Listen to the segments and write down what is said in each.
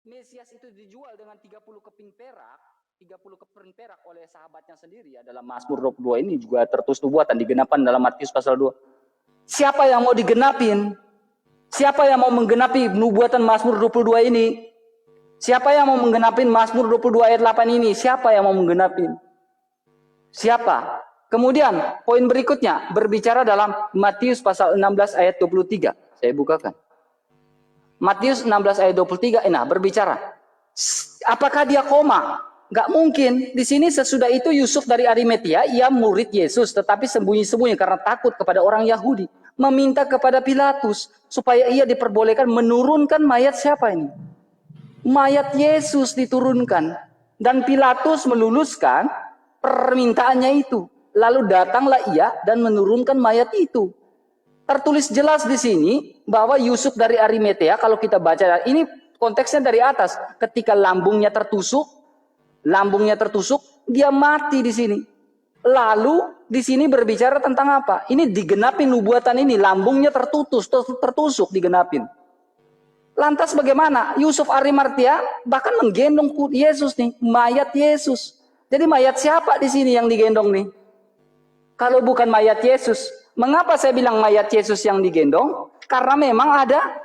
Mesias itu dijual dengan 30 keping perak, 30 keping perak oleh sahabatnya sendiri ya. Dalam Mazmur 22 ini juga tertulis nubuatan digenapkan dalam Matius pasal 2. Siapa yang mau digenapin? Siapa yang mau menggenapi nubuatan Mazmur 22 ini? Siapa yang mau menggenapin Mazmur 22 ayat 8 ini? Siapa yang mau menggenapin? Siapa? Kemudian poin berikutnya berbicara dalam Matius pasal 16 ayat 23. Saya bukakan. Matius 16 ayat 23, berbicara. Apakah dia koma? Gak mungkin. Di sini sesudah itu Yusuf dari Arimatia, ia murid Yesus, tetapi sembunyi-sembunyi karena takut kepada orang Yahudi. Meminta kepada Pilatus supaya ia diperbolehkan menurunkan mayat siapa ini? Mayat Yesus diturunkan. Dan Pilatus meluluskan permintaannya itu. Lalu datanglah ia dan menurunkan mayat itu. Tertulis jelas di sini bahwa Yusuf dari Arimatea, kalau kita baca ini konteksnya dari atas, ketika lambungnya tertusuk, dia mati di sini. Lalu di sini berbicara tentang apa? Ini digenapin nubuatan ini, lambungnya tertusuk digenapin. Lantas bagaimana? Yusuf Arimatea bahkan menggendong Yesus nih, mayat Yesus. Jadi mayat siapa di sini yang digendong nih? Kalau bukan mayat Yesus. Mengapa saya bilang mayat Yesus yang digendong? Karena memang ada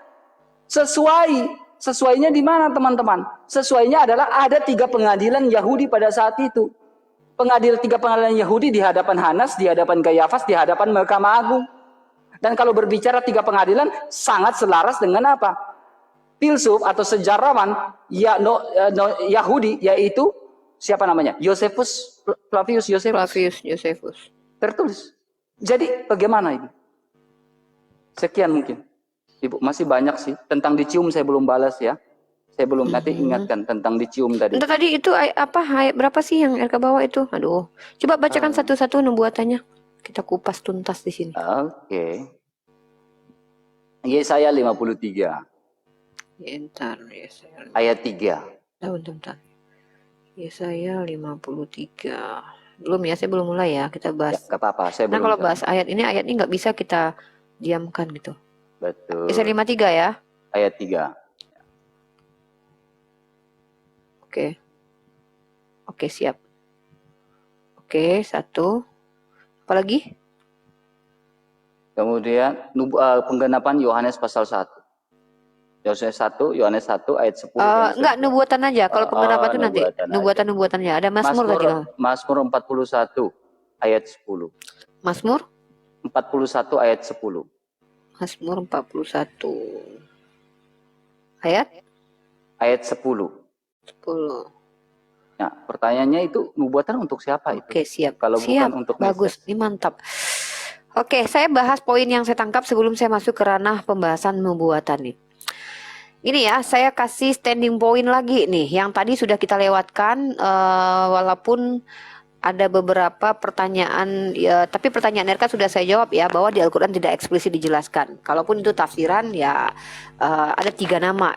sesuai. Sesuainya di mana teman-teman? Sesuainya adalah ada 3 pengadilan Yahudi pada saat itu. 3 pengadilan Yahudi di hadapan Hanas, di hadapan Kayafas, di hadapan Mahkamah Agung. Dan kalau berbicara 3 pengadilan, sangat selaras dengan apa? Filsuf atau sejarawan Yahudi, yaitu siapa namanya? Flavius Josephus. Tertulis. Jadi bagaimana ini? Sekian mungkin. Ibu, masih banyak sih. Tentang dicium saya belum balas ya. Saya belum nanti ingatkan tentang dicium tadi. Tadi itu ayat berapa sih yang RK bawa itu? Aduh. Coba bacakan satu-satu nubuatannya. Kita kupas tuntas di sini. Oke. Yesaya 53. Bentar, ayat 3. Bentar. Yesaya 53. Belum ya, saya belum mulai ya. Kita bahas. Ya, apa-apa, saya belum. Kalau bahas ayat ini nggak bisa kita diamkan gitu. Betul. Yesaya 53 ya. Ayat 3. Oke, siap. Oke, 1. Apalagi? Kemudian penggenapan Yohanes pasal 1. Yohanes 1 ayat 10. Enggak, nubuatan aja. Kalau penggenapan itu nanti nubuatan-nubuatannya. Ada Mazmur tadi. Mazmur 41 ayat 10. Mazmur 41 ayat 10. Mazmur 41 ayat 10. Nah, pertanyaannya itu nubuatan untuk siapa itu? Oke, siap. Kalau bukan untuk bagus, ini mantap. Oke, saya bahas poin yang saya tangkap sebelum saya masuk ke ranah pembahasan nubuatan nih. Ini ya, saya kasih standing point lagi nih. Yang tadi sudah kita lewatkan, walaupun ada beberapa pertanyaan, ya, tapi pertanyaan RK sudah saya jawab ya, bahwa di Al-Quran tidak eksplisit dijelaskan. Kalaupun itu tafsiran, ya ada 3 nama.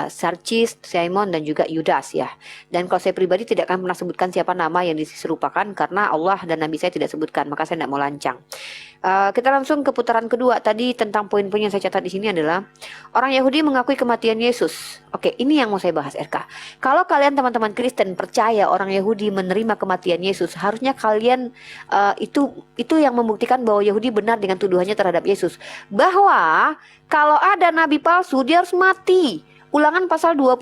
Sarchis, Simon, dan juga Yudas ya. Dan kalau saya pribadi tidak akan pernah sebutkan siapa nama yang diserupakan karena Allah dan Nabi saya tidak sebutkan, maka saya tidak mau lancang. Kita langsung ke putaran kedua. Tadi tentang poin-poin yang saya catat di sini adalah orang Yahudi mengakui kematian Yesus. Oke, ini yang mau saya bahas RK. Kalau kalian teman-teman Kristen percaya orang Yahudi menerima kematian Yesus, harusnya kalian itu yang membuktikan bahwa Yahudi benar dengan tuduhannya terhadap Yesus. Bahwa kalau ada nabi palsu dia harus mati. Ulangan pasal 20,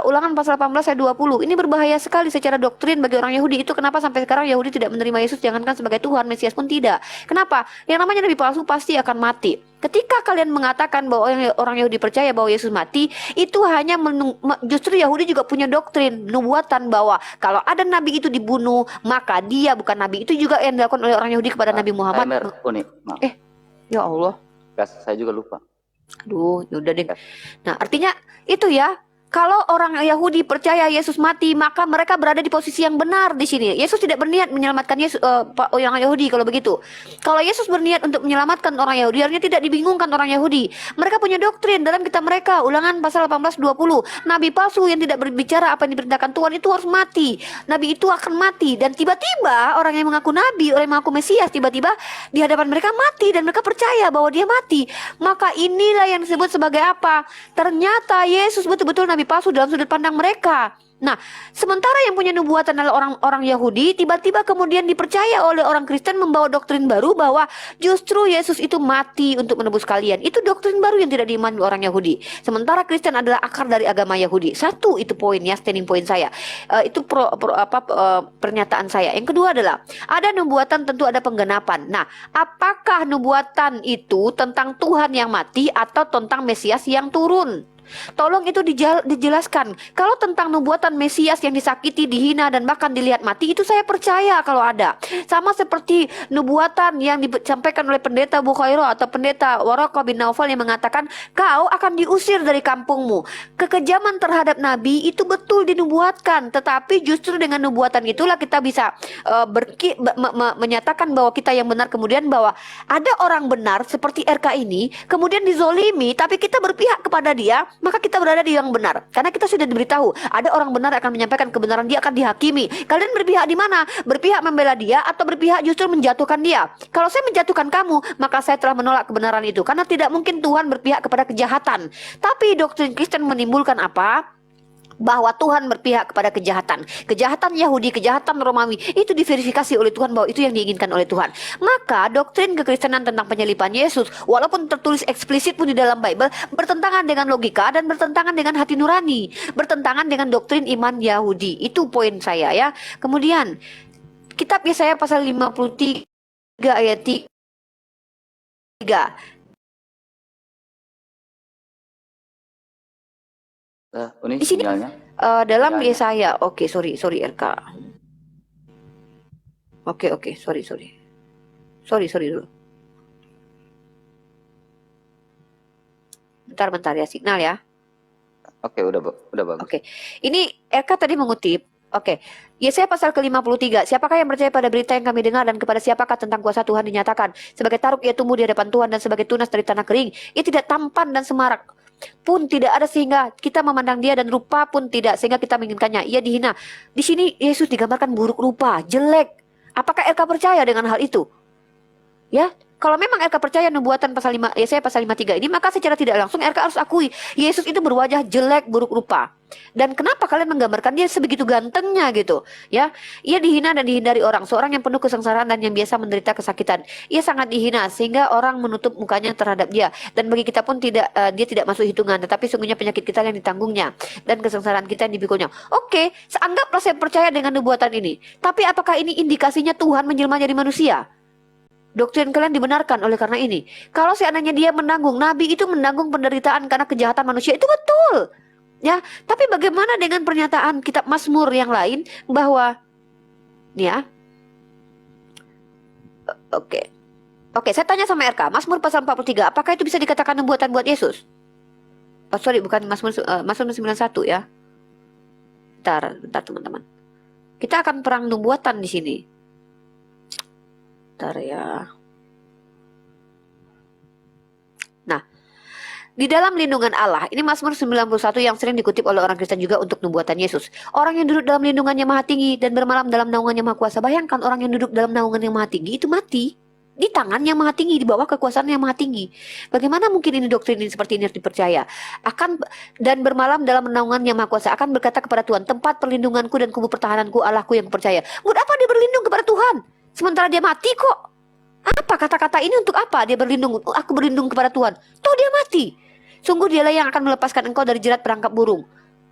Ulangan pasal 18 ayat 20. Ini berbahaya sekali secara doktrin bagi orang Yahudi. Itu kenapa sampai sekarang Yahudi tidak menerima Yesus, jangankan sebagai Tuhan, Mesias pun tidak. Kenapa? Yang namanya nabi palsu pasti akan mati. Ketika kalian mengatakan bahwa orang Yahudi percaya bahwa Yesus mati, itu hanya justru Yahudi juga punya doktrin nubuatan bahwa kalau ada nabi itu dibunuh, maka dia bukan nabi. Itu juga yang dilakukan oleh orang Yahudi kepada Nabi Muhammad. Ya Allah. Saya juga lupa. Aduh, udah deh. Nah, artinya itu ya. Kalau orang Yahudi percaya Yesus mati, maka mereka berada di posisi yang benar di sini. Yesus tidak berniat menyelamatkan orang Yahudi kalau begitu. Kalau Yesus berniat untuk menyelamatkan orang Yahudi, artinya tidak dibingungkan orang Yahudi. Mereka punya doktrin dalam kitab mereka, Ulangan pasal 18-20. Nabi palsu yang tidak berbicara apa yang diperintahkan Tuhan itu harus mati. Nabi itu akan mati. Dan tiba-tiba orang yang mengaku nabi, orang yang mengaku Mesias, tiba-tiba di hadapan mereka mati dan mereka percaya bahwa dia mati. Maka inilah yang disebut sebagai apa? Ternyata Yesus betul-betul nabi nabi palsu dalam sudut pandang mereka. Nah, sementara yang punya nubuatan adalah orang-orang Yahudi, tiba-tiba kemudian dipercaya oleh orang Kristen membawa doktrin baru bahwa justru Yesus itu mati untuk menebus kalian. Itu doktrin baru yang tidak diimani orang Yahudi. Sementara Kristen adalah akar dari agama Yahudi. Satu, itu poinnya, standing point saya. Itu pernyataan saya. Yang kedua adalah ada nubuatan tentu ada penggenapan. Nah, apakah nubuatan itu tentang Tuhan yang mati atau tentang Mesias yang turun? Tolong itu dijelaskan. Kalau tentang nubuatan Mesias yang disakiti, dihina, dan bahkan dilihat mati, itu saya percaya kalau ada. Sama seperti nubuatan yang disampaikan oleh pendeta Bukhairo atau pendeta Waraqah bin Naufal yang mengatakan, kau akan diusir dari kampungmu. Kekejaman terhadap Nabi itu betul dinubuatkan. Tetapi justru dengan nubuatan itulah kita bisa menyatakan bahwa kita yang benar, kemudian bahwa ada orang benar seperti RK ini, kemudian dizolimi, tapi kita berpihak kepada dia, maka kita berada di yang benar. Karena kita sudah diberitahu, ada orang benar akan menyampaikan kebenaran, dia akan dihakimi. Kalian berpihak di mana? Berpihak membela dia atau berpihak justru menjatuhkan dia? Kalau saya menjatuhkan kamu, maka saya telah menolak kebenaran itu. Karena tidak mungkin Tuhan berpihak kepada kejahatan. Tapi doktrin Kristen menimbulkan apa? Bahwa Tuhan berpihak kepada kejahatan. Kejahatan Yahudi, kejahatan Romawi, itu diverifikasi oleh Tuhan bahwa itu yang diinginkan oleh Tuhan. Maka doktrin kekristenan tentang penyaliban Yesus, walaupun tertulis eksplisit pun di dalam Bible, bertentangan dengan logika dan bertentangan dengan hati nurani, bertentangan dengan doktrin iman Yahudi. Itu poin saya ya. Kemudian kitab Yesaya pasal 53 ayat 3. Ini Di sini sinyalnya. dalam Sinyalnya. Yesaya, oke, sorry RK. Oke, sorry dulu. Bentar ya, signal ya. Oke, udah bagus. Oke. Ini RK tadi mengutip. Oke. Yesaya pasal ke-53. Siapakah yang percaya pada berita yang kami dengar, dan kepada siapakah tentang kuasa Tuhan dinyatakan? Sebagai taruk ia tumbuh di hadapan Tuhan, dan sebagai tunas dari tanah kering. Ia tidak tampan dan semarak pun tidak ada sehingga kita memandang dia, dan rupa pun tidak sehingga kita menginginkannya. Ia dihina. Di sini Yesus digambarkan buruk rupa, jelek. Apakah RK percaya dengan hal itu? Ya, kalau memang RK percaya nubuatan pasal 5, Yesaya pasal 53 ini, maka secara tidak langsung RK harus akui Yesus itu berwajah jelek, buruk rupa. Dan kenapa kalian menggambarkan dia sebegitu gantengnya gitu? Ya, ia dihina dan dihindari orang, seorang yang penuh kesengsaraan dan yang biasa menderita kesakitan. Ia sangat dihina sehingga orang menutup mukanya terhadap dia. Dan bagi kita pun dia tidak masuk hitungan, tetapi sungguhnya penyakit kita yang ditanggungnya dan kesengsaraan kita yang dipikulnya. Oke, anggaplah saya percaya dengan nubuatan ini. Tapi apakah ini indikasinya Tuhan menjelma jadi manusia? Doktrin kalian dibenarkan oleh karena ini. Kalau seandainya dia menanggung, Nabi itu menanggung penderitaan karena kejahatan manusia, itu betul. Ya, tapi bagaimana dengan pernyataan kitab Mazmur yang lain bahwa ya. Oke, saya tanya sama RK, Mazmur pasal 43, apakah itu bisa dikatakan nubuatan buat Yesus? Oh, sorry, bukan Mazmur 91 ya. Bentar teman-teman. Kita akan perang nubuatan di sini. Bentar ya. Nah, di dalam lindungan Allah, ini Mazmur 91 yang sering dikutip oleh orang Kristen juga untuk nubuatan Yesus. Orang yang duduk dalam lindungannya Maha Tinggi dan bermalam dalam naungannya Maha Kuasa. Bayangkan orang yang duduk dalam naungan yang Maha Tinggi itu mati. Di tangan yang Maha Tinggi, di bawah kekuasaan yang Maha Tinggi. Bagaimana mungkin ini doktrin ini seperti ini harus dipercaya? Dan bermalam dalam naungan yang Maha Kuasa, akan berkata kepada Tuhan, tempat perlindunganku dan kubu pertahananku, Allahku yang percaya. Buat apa dia berlindung kepada Tuhan? Sementara dia mati kok. Apa kata-kata ini untuk apa? Dia berlindung, aku berlindung kepada Tuhan. Toh dia mati. Sungguh dialah yang akan melepaskan engkau dari jerat perangkap burung.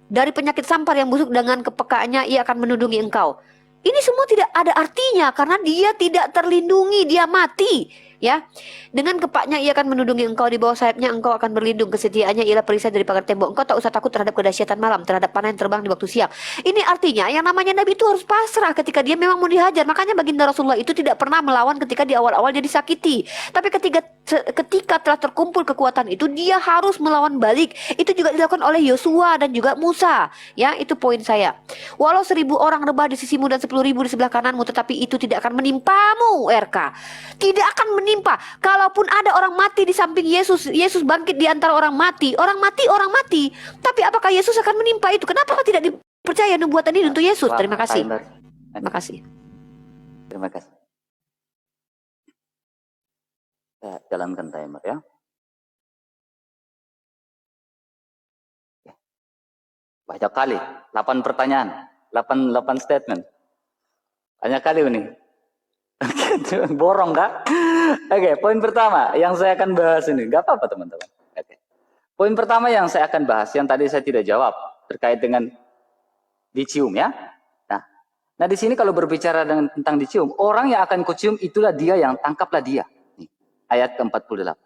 Dari penyakit sampar yang busuk, dengan kepekaannya ia akan melindungi engkau. Ini semua tidak ada artinya karena dia tidak terlindungi, dia mati. Ya, dengan kepaknya ia akan melindungi engkau, di bawah sayapnya engkau akan berlindung, kesetiaannya ialah perisai dari pagar tembok. Engkau tak usah takut terhadap kedahsyatan malam, terhadap panah yang terbang di waktu siang. Ini artinya yang namanya Nabi itu harus pasrah ketika dia memang mau dihajar. Makanya baginda Rasulullah itu tidak pernah melawan ketika di awal-awal dia disakiti. Tapi ketika telah terkumpul kekuatan itu, dia harus melawan balik. Itu juga dilakukan oleh Yosua dan juga Musa. Ya, itu poin saya. Walau 1000 orang rebah di sisimu dan 10.000 di sebelah kananmu, tetapi itu tidak akan menimpamu, RK. Tidak akan menimpa. Kalaupun ada orang mati di samping Yesus, Yesus bangkit di antara orang mati. Orang mati. Tapi apakah Yesus akan menimpa itu? Kenapa tidak dipercaya nubuatan ini untuk Yesus? Terima kasih. Terima kasih. Terima kasih. Saya jalankan timer ya. Banyak kali, 8 pertanyaan, 8 statement. Banyak kali ini. Borong kak? Oke, poin pertama yang saya akan bahas ini. Gak apa-apa teman-teman. Oke. Poin pertama yang saya akan bahas, yang tadi saya tidak jawab, terkait dengan dicium ya. Nah di sini kalau berbicara tentang dicium, orang yang akan kucium itulah dia yang tangkaplah dia. Nih, ayat ke-48.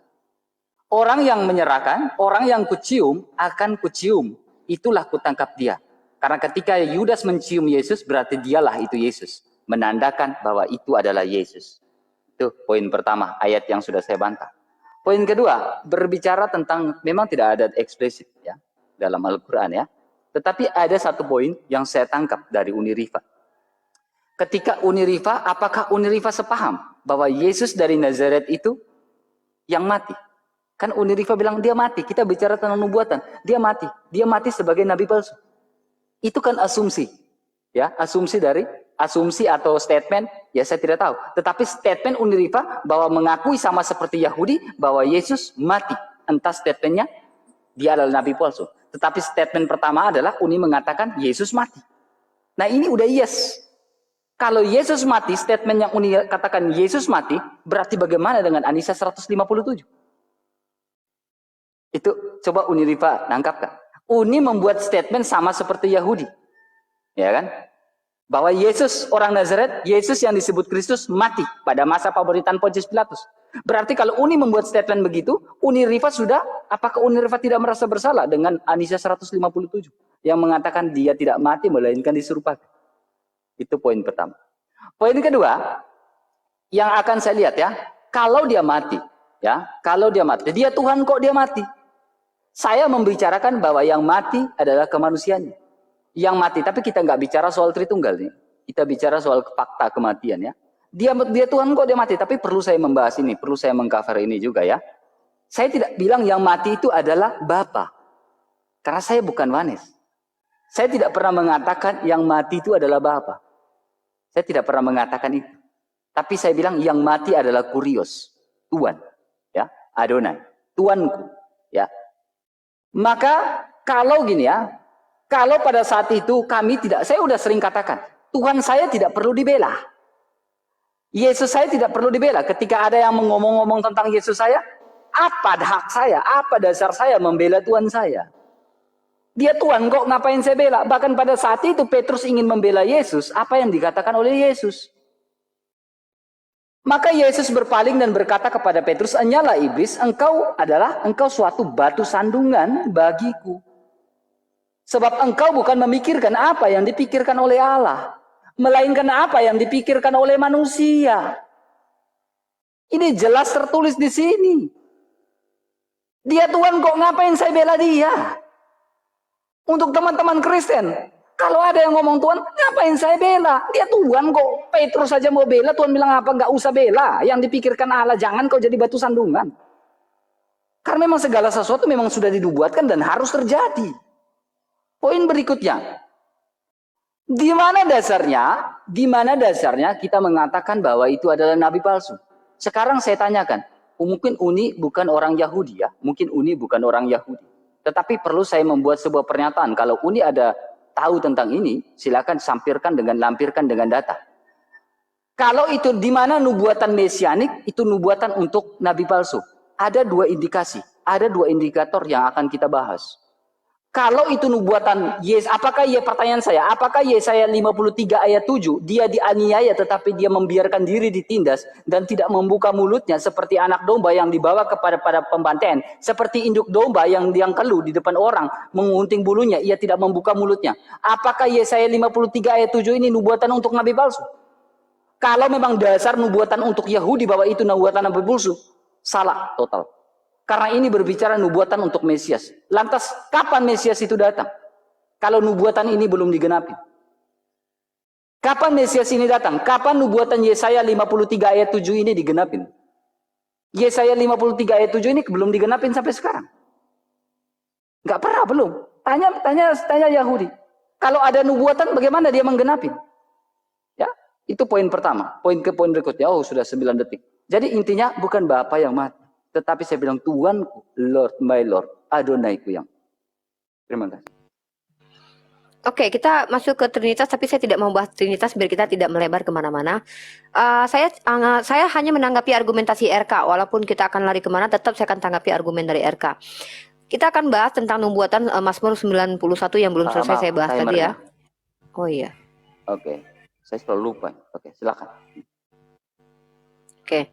Orang yang menyerahkan, orang yang kucium akan kucium, itulah kutangkap dia. Karena ketika Yudas mencium Yesus, berarti dialah itu Yesus. Menandakan bahwa itu adalah Yesus. Itu poin pertama, ayat yang sudah saya bantah. Poin kedua, berbicara tentang, memang tidak ada eksplisit ya dalam Al-Quran ya. Tetapi ada satu poin yang saya tangkap dari Uni Rifa. Ketika Uni Rifa, apakah Uni Rifa sepaham bahwa Yesus dari Nazaret itu yang mati? Kan Uni Rifa bilang dia mati. Kita bicara tentang nubuatan. Dia mati. Dia mati sebagai nabi palsu. Itu kan asumsi. Ya, asumsi atau statement, ya saya tidak tahu. Tetapi statement Uni Rifa bahwa mengakui sama seperti Yahudi bahwa Yesus mati. Entah statementnya dia adalah nabi palsu. Tetapi statement pertama adalah Uni mengatakan Yesus mati. Nah ini udah yes. Kalau Yesus mati, statement yang Uni katakan Yesus mati, berarti bagaimana dengan Anisa 157? Itu coba Uni Rifa nangkap kan? Uni membuat statement sama seperti Yahudi. Ya kan? Bahwa Yesus orang Nazaret, Yesus yang disebut Kristus mati pada masa pemerintahan Pontius Pilatus. Berarti kalau Uni membuat statement begitu, Uni Rifa sudah, apakah Uni Rifa tidak merasa bersalah dengan Anisa 157 yang mengatakan dia tidak mati melainkan diserupakan? Itu poin pertama. Poin kedua, yang akan saya lihat ya, kalau dia mati, dia Tuhan kok dia mati? Saya membicarakan bahwa yang mati adalah kemanusiaannya. Yang mati, tapi kita nggak bicara soal Tritunggal nih. Kita bicara soal fakta kematian ya. Dia Tuhan kok dia mati, tapi perlu saya membahas ini, perlu saya mengcover ini juga ya. Saya tidak bilang yang mati itu adalah Bapa. Karena saya bukan wanis. Saya tidak pernah mengatakan yang mati itu adalah Bapa. Saya tidak pernah mengatakan itu. Tapi saya bilang yang mati adalah Kurios, Tuhan, ya, Adonai, Tuanku, ya. Maka kalau gini ya, kalau pada saat itu kami tidak, saya udah sering katakan, Tuhan saya tidak perlu dibela. Yesus saya tidak perlu dibela. Ketika ada yang ngomong-ngomong tentang Yesus saya, apa hak saya, apa dasar saya membela Tuhan saya? Dia Tuhan kok ngapain saya bela? Bahkan pada saat itu Petrus ingin membela Yesus. Apa yang dikatakan oleh Yesus? Maka Yesus berpaling dan berkata kepada Petrus, "Enyalah iblis, engkau suatu batu sandungan bagiku. Sebab engkau bukan memikirkan apa yang dipikirkan oleh Allah, melainkan apa yang dipikirkan oleh manusia." Ini jelas tertulis di sini. Dia Tuhan kok ngapain saya bela dia? Untuk teman-teman Kristen, kalau ada yang ngomong Tuhan, ngapain saya bela? Dia Tuhan kok. Petrus saja mau bela, Tuhan bilang apa? Nggak usah bela. Yang dipikirkan Allah, jangan kau jadi batu sandungan. Karena memang segala sesuatu memang sudah dinubuatkan dan harus terjadi. Poin berikutnya, di mana dasarnya kita mengatakan bahwa itu adalah nabi palsu? Sekarang saya tanyakan, mungkin Uni bukan orang Yahudi ya, mungkin Uni bukan orang Yahudi. Tetapi perlu saya membuat sebuah pernyataan. Kalau Uni ada tahu tentang ini, silakan lampirkan dengan data. Kalau itu di mana nubuatan mesianik, itu nubuatan untuk nabi palsu. Ada dua indikasi, ada dua indikator yang akan kita bahas. Kalau itu nubuatan pertanyaan saya, apakah Yesaya 53 ayat 7, dia dianiaya tetapi dia membiarkan diri ditindas dan tidak membuka mulutnya seperti anak domba yang dibawa kepada pembantaian, seperti induk domba yang keluh di depan orang, mengunting bulunya, ia tidak membuka mulutnya. Apakah Yesaya 53 ayat 7 ini nubuatan untuk nabi palsu? Kalau memang dasar nubuatan untuk Yahudi bahwa itu nubuatan nabi palsu, salah total. Karena ini berbicara nubuatan untuk Mesias. Lantas kapan Mesias itu datang? Kalau nubuatan ini belum digenapi. Kapan Mesias ini datang? Kapan nubuatan Yesaya 53 ayat 7 ini digenapin? Yesaya 53 ayat 7 ini belum digenapin sampai sekarang. Enggak pernah, belum. Tanya Yahudi. Kalau ada nubuatan bagaimana dia menggenapin? Ya, itu poin pertama. Poin berikutnya, sudah 9 detik. Jadi intinya bukan Bapa yang mati. Tetapi saya bilang Tuhanku, Lord, my Lord, Adonaiku yang. Terima kasih. Oke, kita masuk ke Trinitas, tapi saya tidak mau bahas Trinitas biar kita tidak melebar kemana-mana. Saya hanya menanggapi argumentasi RK, walaupun kita akan lari kemana, tetap saya akan tanggapi argumen dari RK. Kita akan bahas tentang nubuatan Mazmur 91 yang belum selesai saya bahas tadi ya. Oh iya. Oke, saya selalu lupa. Oke, silakan. Oke,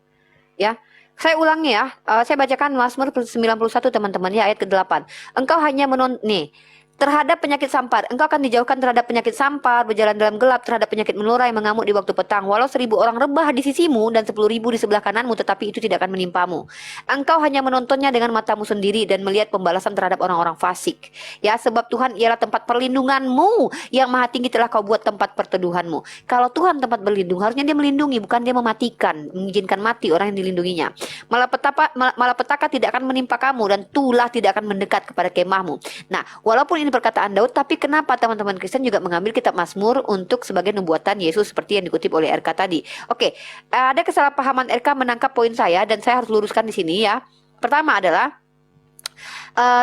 ya. Saya ulangi ya, saya bacakan Mazmur 91 teman-teman ya, ayat ke-8. Engkau hanya nih, terhadap penyakit sampar, engkau akan dijauhkan terhadap penyakit sampar, berjalan dalam gelap terhadap penyakit melurai mengamuk di waktu petang. Walau 1000 orang rebah di sisimu dan 10.000 di sebelah kananmu, tetapi itu tidak akan menimpamu. Engkau hanya menontonnya dengan matamu sendiri dan melihat pembalasan terhadap orang-orang fasik. Ya, sebab Tuhan ialah tempat perlindunganmu, yang maha tinggi telah kau buat tempat perteduhanmu. Kalau Tuhan tempat berlindung, harusnya dia melindungi, bukan dia mematikan, mengizinkan mati orang yang dilindunginya. Malapetaka tidak akan menimpa kamu dan tulah tidak akan mendekat kepada kemahmu. Nah, walaupun ini perkataan Daud, tapi kenapa teman-teman Kristen juga mengambil kitab Mazmur untuk sebagai nubuatan Yesus seperti yang dikutip oleh RK tadi? Oke, ada kesalahpahaman RK menangkap poin saya dan saya harus luruskan di sini ya. Pertama adalah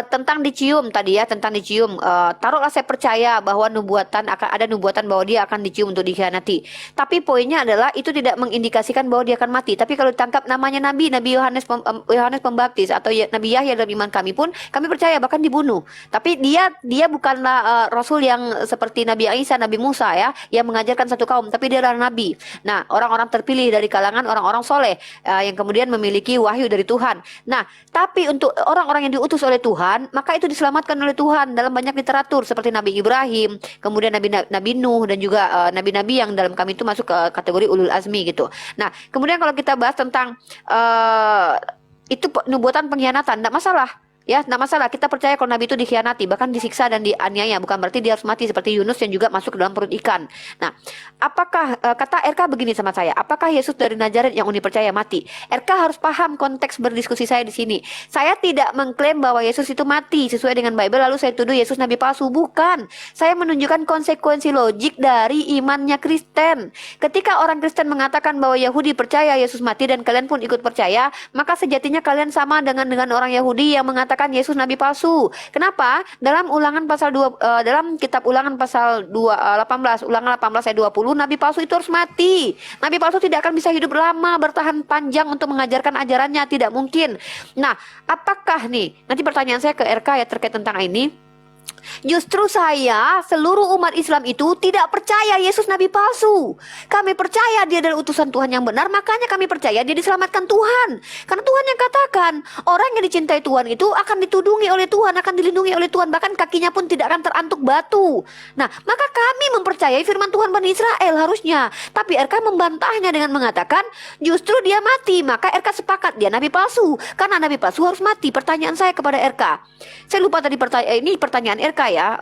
tentang dicium tadi ya, tentang dicium. Taruhlah saya percaya bahwa ada nubuatan bahwa dia akan dicium untuk dikhianati. Tapi poinnya adalah itu tidak mengindikasikan bahwa dia akan mati. Tapi kalau ditangkap namanya Nabi Yohanes Pembaptis atau Nabi Yahya dalam iman kami pun, kami percaya bahkan dibunuh. Tapi dia bukanlah rasul yang seperti Nabi Isa, Nabi Musa ya, yang mengajarkan satu kaum, tapi dia adalah nabi. Nah, orang-orang terpilih dari kalangan orang-orang soleh yang kemudian memiliki wahyu dari Tuhan. Nah, tapi untuk orang-orang yang diutus oleh Tuhan, maka itu diselamatkan oleh Tuhan dalam banyak literatur seperti Nabi Ibrahim, kemudian Nabi Nuh dan juga nabi-nabi yang dalam kami itu masuk ke kategori ulul azmi gitu. Nah, kemudian kalau kita bahas tentang itu nubuatan pengkhianatan, tidak masalah. Ya, tidak masalah. Kita percaya kalau Nabi itu dikhianati, bahkan disiksa dan dianiaya. Bukan berarti dia harus mati seperti Yunus yang juga masuk ke dalam perut ikan. Nah, apakah kata RK begini sama saya? Apakah Yesus dari Nazaret yang Uni percaya mati? RK harus paham konteks berdiskusi saya di sini. Saya tidak mengklaim bahwa Yesus itu mati sesuai dengan Bible lalu saya tuduh Yesus nabi palsu. Bukan. Saya menunjukkan konsekuensi logik dari imannya Kristen. Ketika orang Kristen mengatakan bahwa Yahudi percaya Yesus mati dan kalian pun ikut percaya, maka sejatinya kalian sama dengan orang Yahudi yang mengatakan Yesus nabi palsu. Kenapa? Dalam Ulangan pasal 2 dalam kitab Ulangan pasal 18, Ulangan 18 ayat 20, nabi palsu itu harus mati. Nabi palsu tidak akan bisa hidup lama, bertahan panjang untuk mengajarkan ajarannya, tidak mungkin. Nah, apakah nih? Nanti pertanyaan saya ke RK ya terkait tentang ini. Justru saya, seluruh umat Islam itu tidak percaya Yesus nabi palsu. Kami percaya dia adalah utusan Tuhan yang benar, makanya kami percaya dia diselamatkan Tuhan. Karena Tuhan yang katakan, orang yang dicintai Tuhan itu akan ditudungi oleh Tuhan, akan dilindungi oleh Tuhan, bahkan kakinya pun tidak akan terantuk batu. Nah, maka kami mempercayai firman Tuhan Bani Israel harusnya. Tapi RK membantahnya dengan mengatakan, justru dia mati, maka RK sepakat dia nabi palsu. Karena nabi palsu harus mati. Pertanyaan saya kepada RK, saya lupa tadi ini pertanyaan RK ya,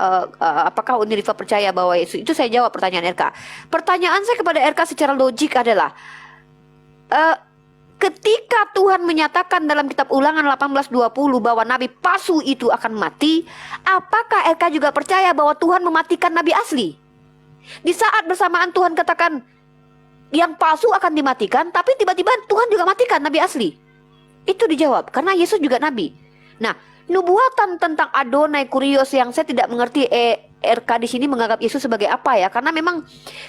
apakah Uniriva percaya bahwa Yesus itu? Saya jawab pertanyaan RK. Pertanyaan saya kepada RK secara logik adalah, ketika Tuhan menyatakan dalam kitab Ulangan 18:20 bahwa nabi palsu itu akan mati, apakah RK juga percaya bahwa Tuhan mematikan nabi asli? Di saat bersamaan Tuhan katakan yang palsu akan dimatikan, tapi tiba-tiba Tuhan juga matikan nabi asli. Itu dijawab karena Yesus juga nabi. Nah, nubuatan tentang Adonai Kurios yang saya tidak mengerti RK di sini menganggap Yesus sebagai apa ya? Karena memang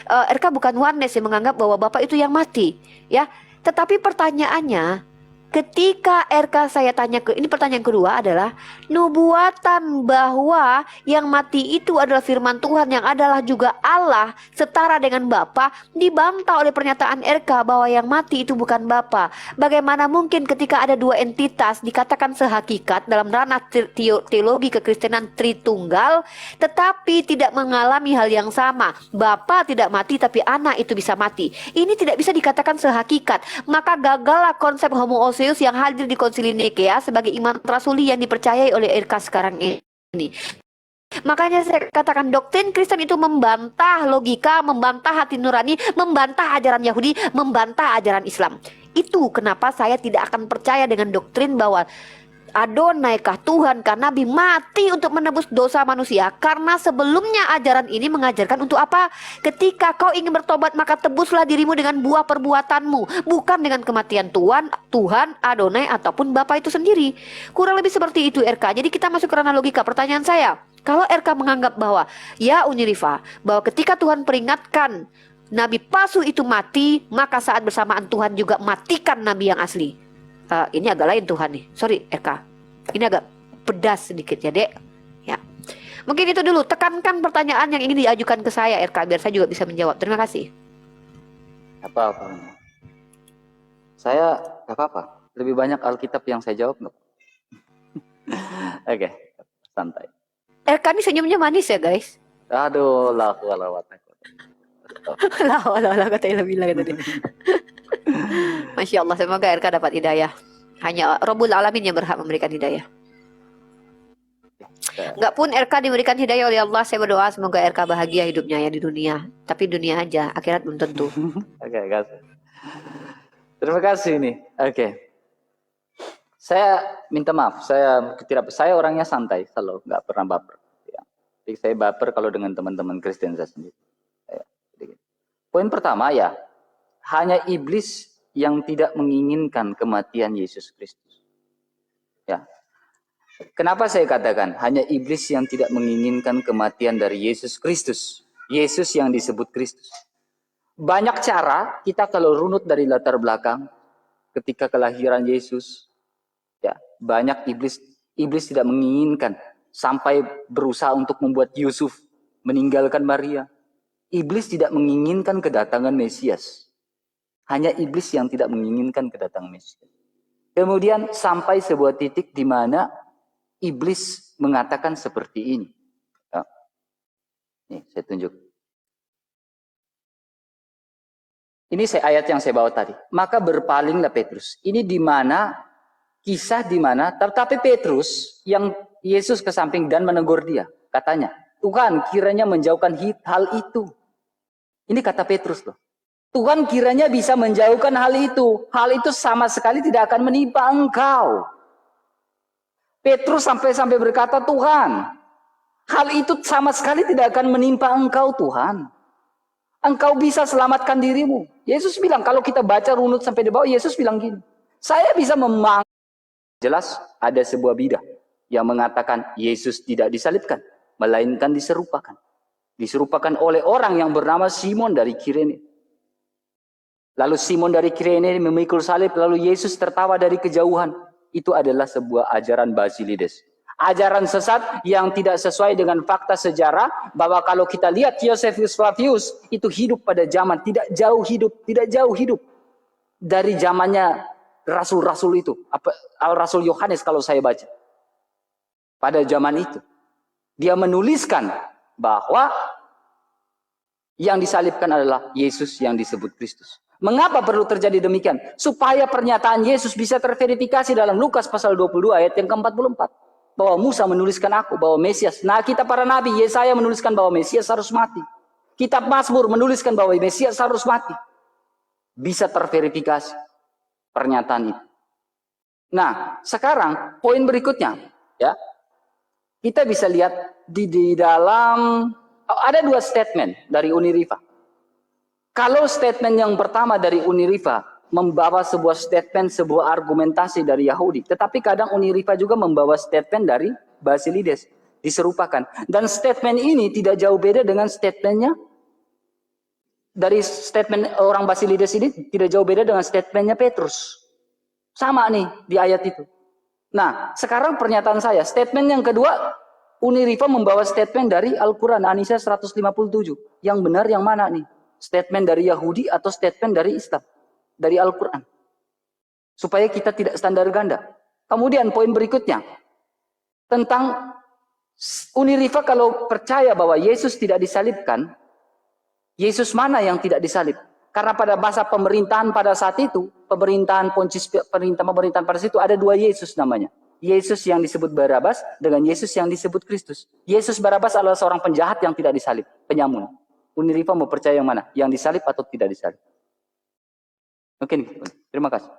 RK bukan oneness yang menganggap bahwa Bapa itu yang mati, ya. Tetapi pertanyaannya, ketika RK saya tanya ini pertanyaan kedua adalah nubuatan bahwa yang mati itu adalah firman Tuhan yang adalah juga Allah setara dengan Bapa dibantah oleh pernyataan RK bahwa yang mati itu bukan Bapa. Bagaimana mungkin ketika ada dua entitas dikatakan sehakikat dalam ranah teologi kekristenan Tritunggal tetapi tidak mengalami hal yang sama? Bapa tidak mati tapi anak itu bisa mati. Ini tidak bisa dikatakan sehakikat. Maka gagallah konsep homoousios yang hadir di Konsili Nikea sebagai iman rasuli yang dipercayai oleh RK sekarang ini. Makanya saya katakan doktrin Kristen itu membantah logika, membantah hati nurani, membantah ajaran Yahudi, membantah ajaran Islam. Itu kenapa saya tidak akan percaya dengan doktrin bahwa Adonai kah Tuhan kah Nabi mati untuk menebus dosa manusia. Karena sebelumnya ajaran ini mengajarkan untuk apa? Ketika kau ingin bertobat maka tebuslah dirimu dengan buah perbuatanmu, bukan dengan kematian Tuhan Adonai ataupun Bapa itu sendiri. Kurang lebih seperti itu RK. Jadi kita masuk ke ranah logika. Pertanyaan saya, Kalau RK menganggap bahwa, ya Unirifa, bahwa ketika Tuhan peringatkan Nabi palsu itu mati, maka saat bersamaan Tuhan juga matikan Nabi yang asli. Ini agak lain Tuhan nih, sorry RK. Ini agak pedas sedikit ya dek. Ya, mungkin itu dulu. Tekankan pertanyaan yang ingin diajukan ke saya RK, biar saya juga bisa menjawab. Terima kasih. Apa-apa. Saya gak apa-apa. Lebih banyak Alkitab yang saya jawab nggak? Oke, santai. RK ini senyumnya manis ya guys. Aduh, lah walawat. Lah katanya lebih lah tadi. Masya Allah, semoga RK dapat hidayah. Hanya Rabbul Alamin yang berhak memberikan hidayah. Enggak pun RK diberikan hidayah oleh Allah, saya berdoa semoga RK bahagia hidupnya ya di dunia. Tapi dunia aja, akhirat belum tentu. Oke, kasih. Terima kasih nih. Oke. Saya minta maaf, saya orangnya santai, selalu nggak pernah baper. Ya. Jadi saya baper kalau dengan teman-teman Kristen saya sendiri. Ya. Poin pertama ya, hanya iblis yang tidak menginginkan kematian Yesus Kristus. Ya. Kenapa saya katakan hanya iblis yang tidak menginginkan kematian dari Yesus Kristus? Yesus yang disebut Kristus. Banyak cara kita kalau runut dari latar belakang ketika kelahiran Yesus, ya banyak iblis tidak menginginkan sampai berusaha untuk membuat Yusuf meninggalkan Maria. Iblis tidak menginginkan kedatangan Mesias. Hanya iblis yang tidak menginginkan kedatangan Mesias. Kemudian sampai sebuah titik di mana iblis mengatakan seperti ini. Ya. Nih, saya tunjuk. Ini ayat yang saya bawa tadi. Maka berpalinglah Petrus. Ini di mana kisah di mana tetapi Petrus yang Yesus ke samping dan menegur dia. Katanya, Tuhan kiranya menjauhkan hal itu. Ini kata Petrus loh. Tuhan kiranya bisa menjauhkan hal itu. Hal itu sama sekali tidak akan menimpa engkau. Petrus sampai berkata, Tuhan, hal itu sama sekali tidak akan menimpa engkau Tuhan. Engkau bisa selamatkan dirimu. Yesus bilang, kalau kita baca runut sampai di bawah, Yesus bilang gini. Saya bisa memang. Jelas ada sebuah bidah yang mengatakan Yesus tidak disalibkan, melainkan diserupakan. Diserupakan oleh orang yang bernama Simon dari Kirene. Lalu Simon dari Kirene memikul salib, lalu Yesus tertawa dari kejauhan. Itu adalah sebuah ajaran Basilides. Ajaran sesat yang tidak sesuai dengan fakta sejarah, bahwa kalau kita lihat Josephus Flavius itu hidup pada zaman tidak jauh hidup dari zamannya rasul-rasul itu, Rasul Yohanes kalau saya baca. Pada zaman itu dia menuliskan bahwa yang disalibkan adalah Yesus yang disebut Kristus. Mengapa perlu terjadi demikian? Supaya pernyataan Yesus bisa terverifikasi dalam Lukas pasal 22 ayat yang ke-44. Bahwa Musa menuliskan aku, bahwa Mesias. Nah, kita para nabi, Yesaya menuliskan bahwa Mesias harus mati. Kitab Mazmur menuliskan bahwa Mesias harus mati. Bisa terverifikasi pernyataan itu. Nah, sekarang poin berikutnya, ya. Kita bisa lihat di dalam ada dua statement dari Uniriva. Kalau statement yang pertama dari Uniriva membawa sebuah statement, sebuah argumentasi dari Yahudi. Tetapi kadang Uniriva juga membawa statement dari Basilides. Diserupakan. Dan statement ini tidak jauh beda dengan statementnya. Dari statement orang Basilides ini tidak jauh beda dengan statementnya Petrus. Sama nih di ayat itu. Nah, sekarang pernyataan saya. Statement yang kedua, Uniriva membawa statement dari Al-Quran. An-Nisa 157. Yang benar yang mana nih? Statement dari Yahudi atau statement dari Islam? Dari Al-Quran. Supaya kita tidak standar ganda. Kemudian poin berikutnya. Tentang Uniriva kalau percaya bahwa Yesus tidak disalibkan. Yesus mana yang tidak disalib? Karena pada masa pemerintahan pada saat itu. Pemerintahan pada situ ada dua Yesus namanya. Yesus yang disebut Barabas dengan Yesus yang disebut Kristus. Yesus Barabas adalah seorang penjahat yang tidak disalib. Penyamun. Uniriva mau percaya yang mana? Yang disalib atau tidak disalib? Oke, terima kasih.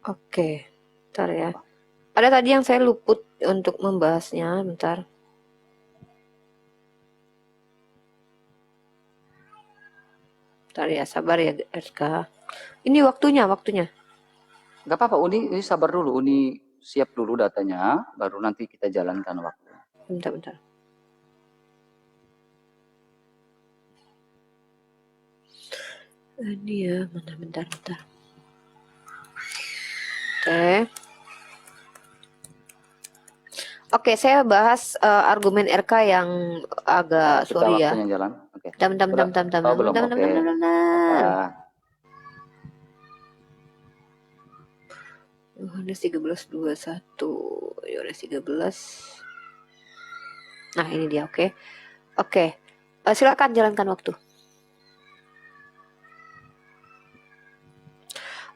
Oke, bentar ya. Ada tadi yang saya luput untuk membahasnya, bentar. Bentar ya, sabar ya RK. Ini waktunya. Gak apa-apa, Uni sabar dulu. Uni siap dulu datanya, baru nanti kita jalankan waktu. Bentar. Ini ya, bentar. Oke, saya bahas argumen RK yang agak Kita sorry ya. waktunya jalan. Oke. Bentar. Oh, belum. Oke. Yohanes 13:21. Yohanes 13. Nah, ini dia, oke. Silakan jalankan waktu.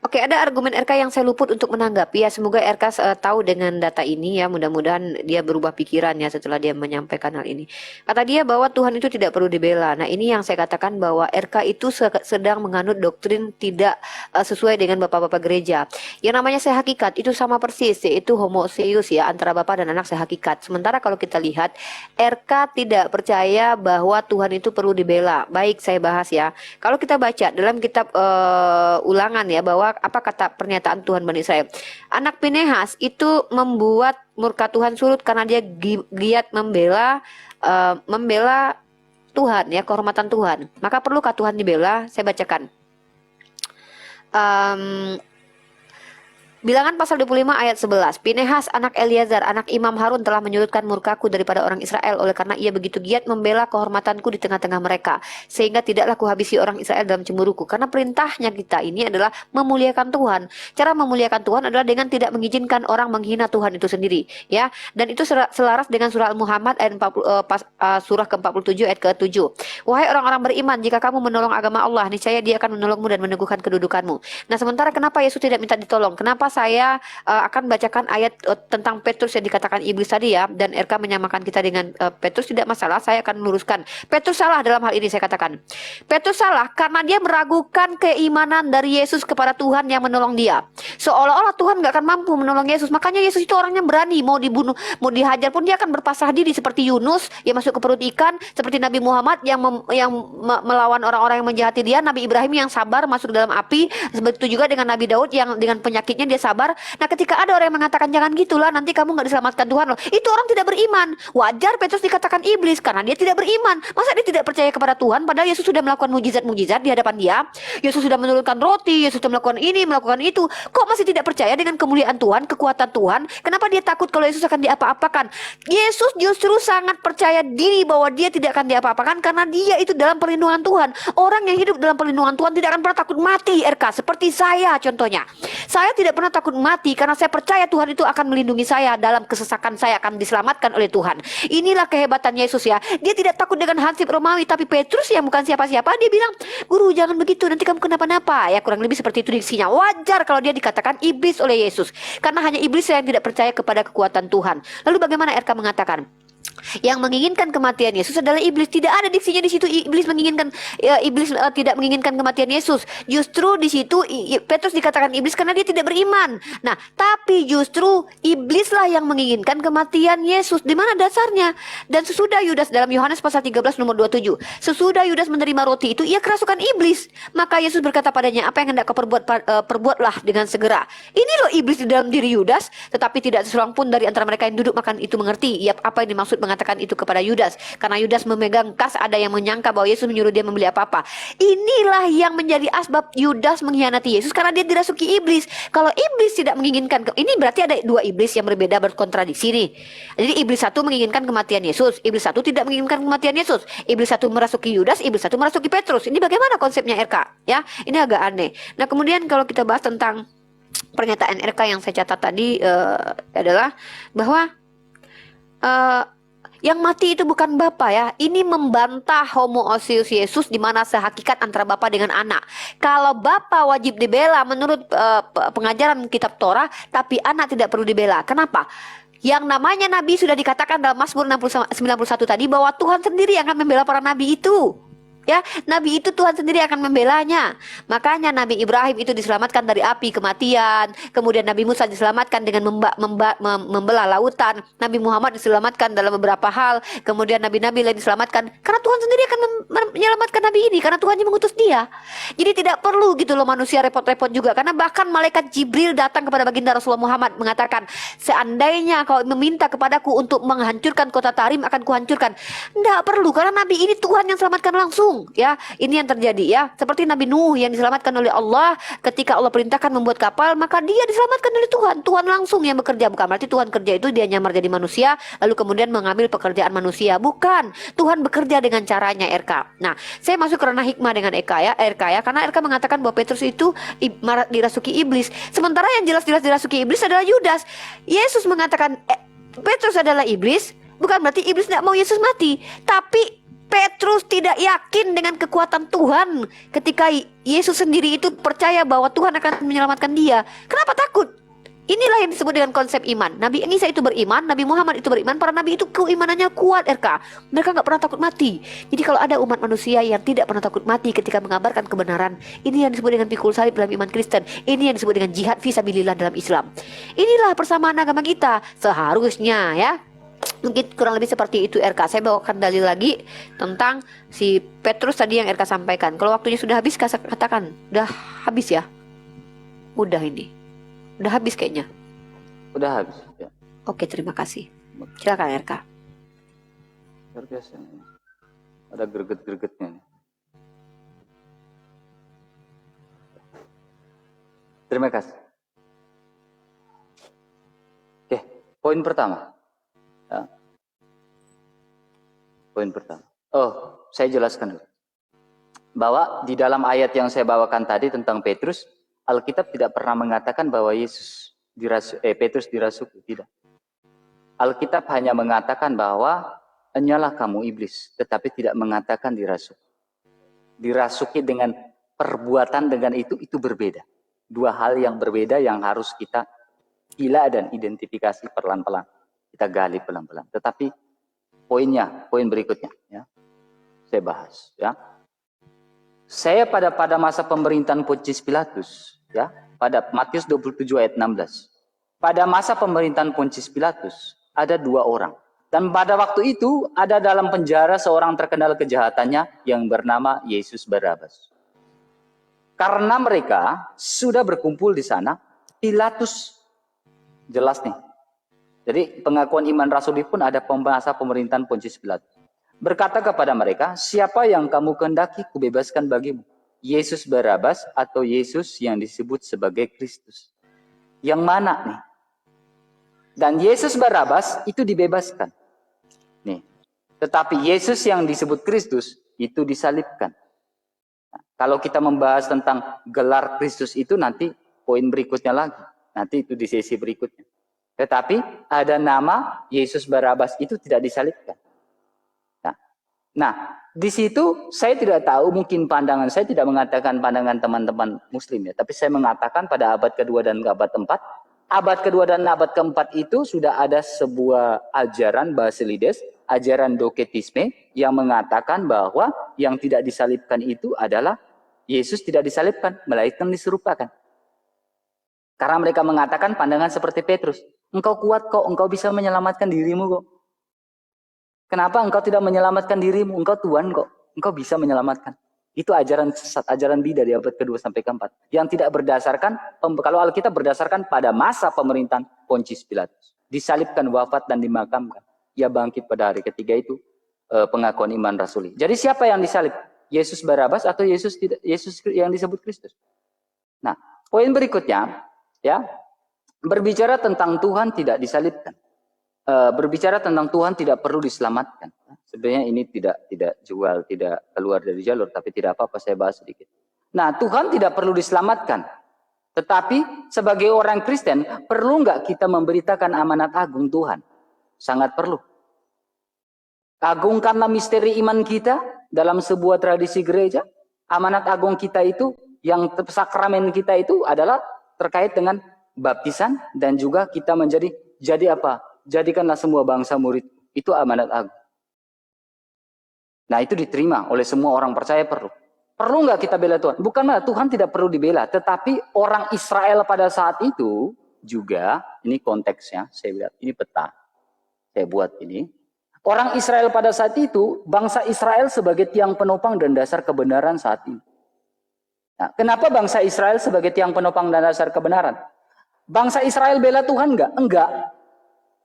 Oke, ada argumen RK yang saya luput untuk menanggapi ya. Semoga RK tahu dengan data ini ya. Mudah-mudahan dia berubah pikiran ya setelah dia menyampaikan hal ini. Kata dia bahwa Tuhan itu tidak perlu dibela. Nah, ini yang saya katakan bahwa RK itu sedang menganut doktrin tidak sesuai dengan bapak-bapak gereja. Yang namanya sehakikat itu sama persis, yaitu homoseus ya, antara bapak dan anak sehakikat. Sementara kalau kita lihat, RK tidak percaya bahwa Tuhan itu perlu dibela. Baik, saya bahas ya. Kalau kita baca dalam kitab Ulangan ya, bahwa apa kata pernyataan Tuhan Bani Israel, anak Pinehas itu membuat murka Tuhan surut karena dia giat membela Tuhan ya, kehormatan Tuhan. Maka perlukah Tuhan dibela? Saya bacakan. Bilangan pasal 25 ayat 11. Pinehas anak Eleazar anak Imam Harun telah menyurutkan murkaku daripada orang Israel oleh karena ia begitu giat membela kehormatanku di tengah-tengah mereka, sehingga tidaklah kuhabisi orang Israel dalam cemburuku. Karena perintahnya kita ini adalah memuliakan Tuhan. Cara memuliakan Tuhan adalah dengan tidak mengizinkan orang menghina Tuhan itu sendiri, ya. Dan itu selaras dengan surah Al-Muhammad ayat 40, surah ke-47 ayat ke-7. Wahai orang-orang beriman, jika kamu menolong agama Allah, niscaya Dia akan menolongmu dan meneguhkan kedudukanmu. Nah, sementara kenapa Yesus tidak minta ditolong? Kenapa saya akan bacakan ayat tentang Petrus yang dikatakan iblis tadi ya, dan RK menyamakan kita dengan Petrus, tidak masalah, saya akan meluruskan. Petrus salah dalam hal ini, saya katakan. Petrus salah karena dia meragukan keimanan dari Yesus kepada Tuhan yang menolong dia. Seolah-olah Tuhan gak akan mampu menolong Yesus. Makanya Yesus itu orangnya berani, mau dibunuh, mau dihajar pun dia akan berpasrah diri, seperti Yunus yang masuk ke perut ikan, seperti Nabi Muhammad yang melawan orang-orang yang menjahati dia, Nabi Ibrahim yang sabar masuk dalam api, begitu juga dengan Nabi Daud yang dengan penyakitnya dia sabar. Nah, ketika ada orang yang mengatakan jangan gitulah, nanti kamu nggak diselamatkan Tuhan loh, itu orang tidak beriman. Wajar Petrus dikatakan iblis karena dia tidak beriman. Masa dia tidak percaya kepada Tuhan padahal Yesus sudah melakukan mujizat-mujizat di hadapan dia, Yesus sudah menurunkan roti, Yesus sudah melakukan ini, melakukan itu, kok masih tidak percaya dengan kemuliaan Tuhan, kekuatan Tuhan? Kenapa dia takut kalau Yesus akan diapa-apakan? Yesus justru sangat percaya diri bahwa dia tidak akan diapa-apakan karena dia itu dalam perlindungan Tuhan. Orang yang hidup dalam perlindungan Tuhan tidak akan pernah takut mati, RK. Seperti saya contohnya, saya tidak pernah takut mati karena saya percaya Tuhan itu akan melindungi saya. Dalam kesesakan saya akan diselamatkan oleh Tuhan. Inilah kehebatan Yesus ya. Dia tidak takut dengan hansip Romawi. Tapi Petrus yang bukan siapa-siapa, dia bilang, guru jangan begitu, nanti kamu kenapa-napa. Ya kurang lebih seperti itu diksinya. Wajar kalau dia dikatakan iblis oleh Yesus, karena hanya iblis yang tidak percaya kepada kekuatan Tuhan. Lalu bagaimana RK mengatakan yang menginginkan kematian Yesus adalah iblis? Tidak ada diksinya di situ iblis menginginkan, tidak menginginkan kematian Yesus. Justru di situ Petrus dikatakan iblis karena dia tidak beriman. Nah, tapi justru iblislah yang menginginkan kematian Yesus. Di mana dasarnya? Dan sesudah Yudas, dalam Yohanes pasal 13 nomor 27, sesudah Yudas menerima roti itu, ia kerasukan iblis. Maka Yesus berkata padanya, apa yang hendak kau perbuatlah dengan segera. Ini loh iblis di dalam diri Yudas, tetapi tidak seorang pun dari antara mereka yang duduk makan itu mengerti apa yang dimaksud mengatakan itu kepada Yudas, karena Yudas memegang kas. Ada yang menyangka bahwa Yesus menyuruh dia membeli apa-apa. Inilah yang menjadi asbab Yudas mengkhianati Yesus, karena dia dirasuki iblis. Kalau iblis tidak menginginkan, ini berarti ada dua iblis yang berbeda, berkontradiksi nih. Jadi iblis satu menginginkan kematian Yesus, iblis satu tidak menginginkan kematian Yesus. Iblis satu merasuki Yudas, iblis satu merasuki Petrus. Ini bagaimana konsepnya RK? Ya, ini agak aneh. Nah, kemudian kalau kita bahas tentang pernyataan RK yang saya catat tadi adalah bahwa yang mati itu bukan Bapa ya. Ini membantah homoousios Yesus, di mana sehakikat antara Bapa dengan anak. Kalau Bapa wajib dibela menurut pengajaran kitab Torah, tapi anak tidak perlu dibela. Kenapa? Yang namanya nabi sudah dikatakan dalam Mazmur 91 tadi bahwa Tuhan sendiri yang akan membela para nabi itu. Ya, Nabi itu Tuhan sendiri akan membelanya. Makanya Nabi Ibrahim itu diselamatkan dari api kematian. Kemudian Nabi Musa diselamatkan dengan membelah lautan. Nabi Muhammad diselamatkan dalam beberapa hal. Kemudian nabi-nabi lain diselamatkan. Karena Tuhan sendiri akan menyelamatkan Nabi ini. Karena Tuhan yang mengutus dia. Jadi tidak perlu gitu loh manusia repot-repot juga. Karena bahkan malaikat Jibril datang kepada baginda Rasulullah Muhammad mengatakan, seandainya kau meminta kepadaku untuk menghancurkan kota Tarim, akan kuhancurkan. Tidak perlu, karena Nabi ini Tuhan yang selamatkan langsung. Ya, ini yang terjadi ya. Seperti Nabi Nuh yang diselamatkan oleh Allah ketika Allah perintahkan membuat kapal, maka dia diselamatkan oleh Tuhan. Tuhan langsung yang bekerja, bukan berarti Tuhan kerja itu dia nyamar jadi manusia lalu kemudian mengambil pekerjaan manusia. Bukan. Tuhan bekerja dengan caranya RK. Nah, saya masuk ke ranah hikmah dengan RK ya, karena RK mengatakan bahwa Petrus itu dirasuki iblis. Sementara yang jelas-jelas dirasuki iblis adalah Yudas. Yesus mengatakan Petrus adalah iblis, bukan berarti iblis tidak mau Yesus mati, tapi Petrus tidak yakin dengan kekuatan Tuhan ketika Yesus sendiri itu percaya bahwa Tuhan akan menyelamatkan dia. Kenapa takut? Inilah yang disebut dengan konsep iman. Nabi Isa itu beriman, Nabi Muhammad itu beriman, para nabi itu keimanannya kuat RK. Mereka nggak pernah takut mati. Jadi kalau ada umat manusia yang tidak pernah takut mati ketika mengabarkan kebenaran, ini yang disebut dengan pikul salib dalam iman Kristen. Ini yang disebut dengan jihad fisabilillah dalam Islam. Inilah persamaan agama kita seharusnya ya. Mungkin kurang lebih seperti itu RK. Saya bawakan dalil lagi tentang si Petrus tadi yang RK sampaikan. Kalau waktunya sudah habis, katakan. Udah habis ya? Udah ini. Udah habis kayaknya. Udah habis ya. Oke, terima kasih. Silakan RK. Luar biasa. Ada greget-gregetnya nih. Terima kasih. Oke, poin pertama. Ya. Poin pertama. Oh, saya jelaskan dulu. Bahwa di dalam ayat yang saya bawakan tadi tentang Petrus, Alkitab tidak pernah mengatakan bahwa Petrus dirasuki, tidak. Alkitab hanya mengatakan bahwa hanyalah kamu iblis, tetapi tidak mengatakan dirasuki. Dirasuki dengan perbuatan dengan itu berbeda. Dua hal yang berbeda yang harus kita gila dan identifikasi pelan-pelan. Kita gali pelan-pelan. Tetapi poin berikutnya ya. Saya bahas ya. Saya pada masa pemerintahan Pontius Pilatus ya, pada Matius 27 ayat 16. Pada masa pemerintahan Pontius Pilatus ada dua orang. Dan pada waktu itu ada dalam penjara seorang terkenal kejahatannya yang bernama Yesus Barabas. Karena mereka sudah berkumpul di sana, Pilatus jelas nih. Jadi pengakuan iman rasuli pun ada masa pemerintahan Pontius Pilatus. Berkata kepada mereka, siapa yang kamu kehendaki kubebaskan bagimu? Yesus Barabas atau Yesus yang disebut sebagai Kristus? Yang mana nih? Dan Yesus Barabas itu dibebaskan. Nih. Tetapi Yesus yang disebut Kristus itu disalibkan. Nah, kalau kita membahas tentang gelar Kristus itu nanti poin berikutnya lagi. Nanti itu di sesi berikutnya. Tetapi ada nama Yesus Barabas itu tidak disalibkan. Nah, di situ saya tidak tahu, mungkin pandangan saya tidak mengatakan pandangan teman-teman muslim ya. Tapi saya mengatakan pada abad kedua dan abad keempat. Abad kedua dan abad keempat itu sudah ada sebuah ajaran Basilides, ajaran Doketisme yang mengatakan bahwa yang tidak disalibkan itu adalah Yesus tidak disalibkan, melainkan diserupakan. Karena mereka mengatakan pandangan seperti Petrus. Engkau kuat kok, engkau bisa menyelamatkan dirimu kok. Kenapa engkau tidak menyelamatkan dirimu? Engkau Tuhan kok, engkau bisa menyelamatkan. Itu ajaran sesat, ajaran bidah di abad kedua sampai keempat. Yang tidak berdasarkan, kalau Alkitab berdasarkan pada masa pemerintahan Pontius Pilatus. Disalibkan, wafat, dan dimakamkan. Ia bangkit pada hari ketiga itu pengakuan iman rasuli. Jadi siapa yang disalib? Yesus Barabas atau Yesus yang disebut Kristus? Nah, poin berikutnya, ya, berbicara tentang Tuhan tidak disalibkan, berbicara tentang Tuhan tidak perlu diselamatkan. Sebenarnya ini tidak keluar dari jalur, tapi tidak apa-apa saya bahas sedikit. Nah, Tuhan tidak perlu diselamatkan, tetapi sebagai orang Kristen perlu nggak kita memberitakan amanat agung Tuhan? Sangat perlu. Agungkanlah misteri iman kita dalam sebuah tradisi gereja. Amanat agung kita itu, yang sakramen kita itu adalah terkait dengan baptisan dan juga kita jadi apa? Jadikanlah semua bangsa murid. Itu amanat agung. Nah, itu diterima oleh semua orang percaya perlu. Perlu nggak kita bela Tuhan? Bukan malah Tuhan tidak perlu dibela, tetapi orang Israel pada saat itu juga, ini konteksnya, saya lihat, ini peta, saya buat ini. Orang Israel pada saat itu, bangsa Israel sebagai tiang penopang dan dasar kebenaran saat ini. Nah, kenapa bangsa Israel sebagai tiang penopang dan dasar kebenaran? Bangsa Israel bela Tuhan nggak? Enggak.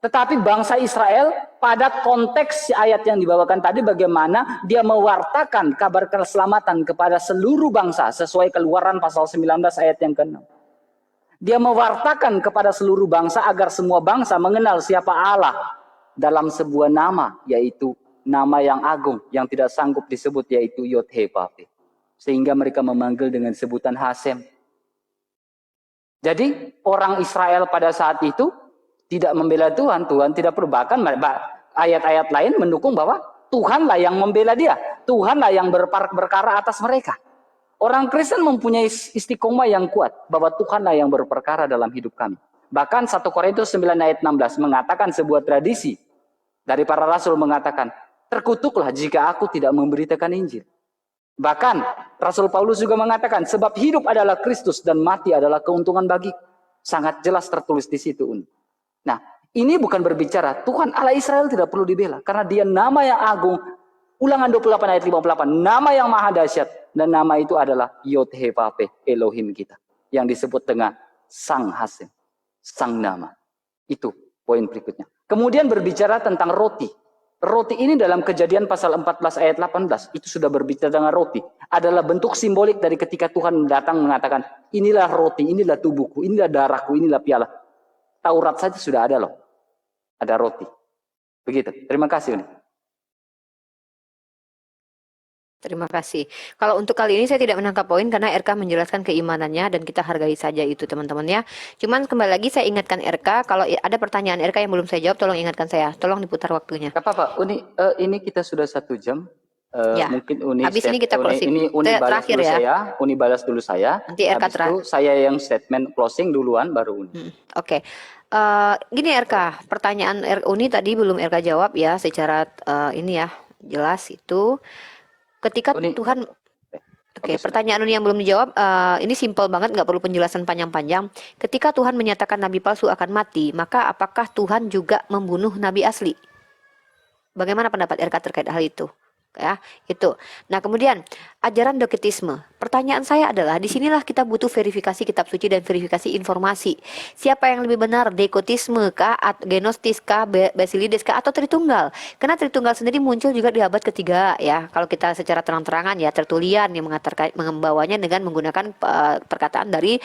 Tetapi bangsa Israel pada konteks ayat yang dibawakan tadi bagaimana dia mewartakan kabar keselamatan kepada seluruh bangsa sesuai Keluaran pasal 19 ayat yang ke-6. Dia mewartakan kepada seluruh bangsa agar semua bangsa mengenal siapa Allah dalam sebuah nama, yaitu nama yang agung yang tidak sanggup disebut, yaitu Yod-He-Vav-He. Sehingga mereka memanggil dengan sebutan Hasem. Jadi orang Israel pada saat itu tidak membela Tuhan, Tuhan tidak perlu. Bahkan ayat-ayat lain mendukung bahwa Tuhanlah yang membela dia. Tuhanlah yang berperkara atas mereka. Orang Kristen mempunyai istiqomah yang kuat bahwa Tuhanlah yang berperkara dalam hidup kami. Bahkan 1 Korintus 9 ayat 16 mengatakan sebuah tradisi dari para rasul mengatakan, terkutuklah jika aku tidak memberitakan Injil. Bahkan Rasul Paulus juga mengatakan, sebab hidup adalah Kristus dan mati adalah keuntungan bagiku. Sangat jelas tertulis di situ. Nah, ini bukan berbicara Tuhan Allah Israel tidak perlu dibela. Karena dia nama yang agung. Ulangan 28 ayat 58. Nama yang maha dahsyat. Dan nama itu adalah Yod-He-Vav-He, Elohim kita. Yang disebut dengan Sang Hasem. Sang nama. Itu poin berikutnya. Kemudian berbicara tentang roti. Roti ini dalam Kejadian pasal 14 ayat 18. Itu sudah berbicara dengan roti. Adalah bentuk simbolik dari ketika Tuhan datang mengatakan, inilah roti, inilah tubuhku, inilah darahku, inilah piala. Taurat saja sudah ada loh. Ada roti. Begitu. Terima kasih. Uni. Terima kasih. Kalau untuk kali ini saya tidak menangkap poin karena RK menjelaskan keimanannya dan kita hargai saja itu teman-teman ya. Cuman kembali lagi saya ingatkan RK, kalau ada pertanyaan RK yang belum saya jawab tolong ingatkan saya. Tolong diputar waktunya. Gak apa-apa. Uni, ini kita sudah 1 jam. Ya. Mungkin Uni habis ini kita closing. Ini Uni balas dulu ya. Saya. Uni balas dulu saya. Nanti RK habis itu saya yang statement closing duluan baru Uni. Oke. Gini RK, pertanyaan Uni tadi belum RK jawab ya secara ini ya jelas itu ketika Uni. Tuhan. Oke, pertanyaan Uni yang belum dijawab ini simpel banget, nggak perlu penjelasan panjang-panjang. Ketika Tuhan menyatakan nabi palsu akan mati, maka apakah Tuhan juga membunuh nabi asli? Bagaimana pendapat RK terkait hal itu? Ya, itu. Nah, kemudian ajaran doketisme. Pertanyaan saya adalah disinilah kita butuh verifikasi kitab suci dan verifikasi informasi. Siapa yang lebih benar, dekotisme kah, genostis kah, basilides kah, atau Tritunggal? Karena Tritunggal sendiri muncul juga di abad ketiga ya. Kalau kita secara terang-terangan ya, Tertulian yang membawanya dengan menggunakan perkataan dari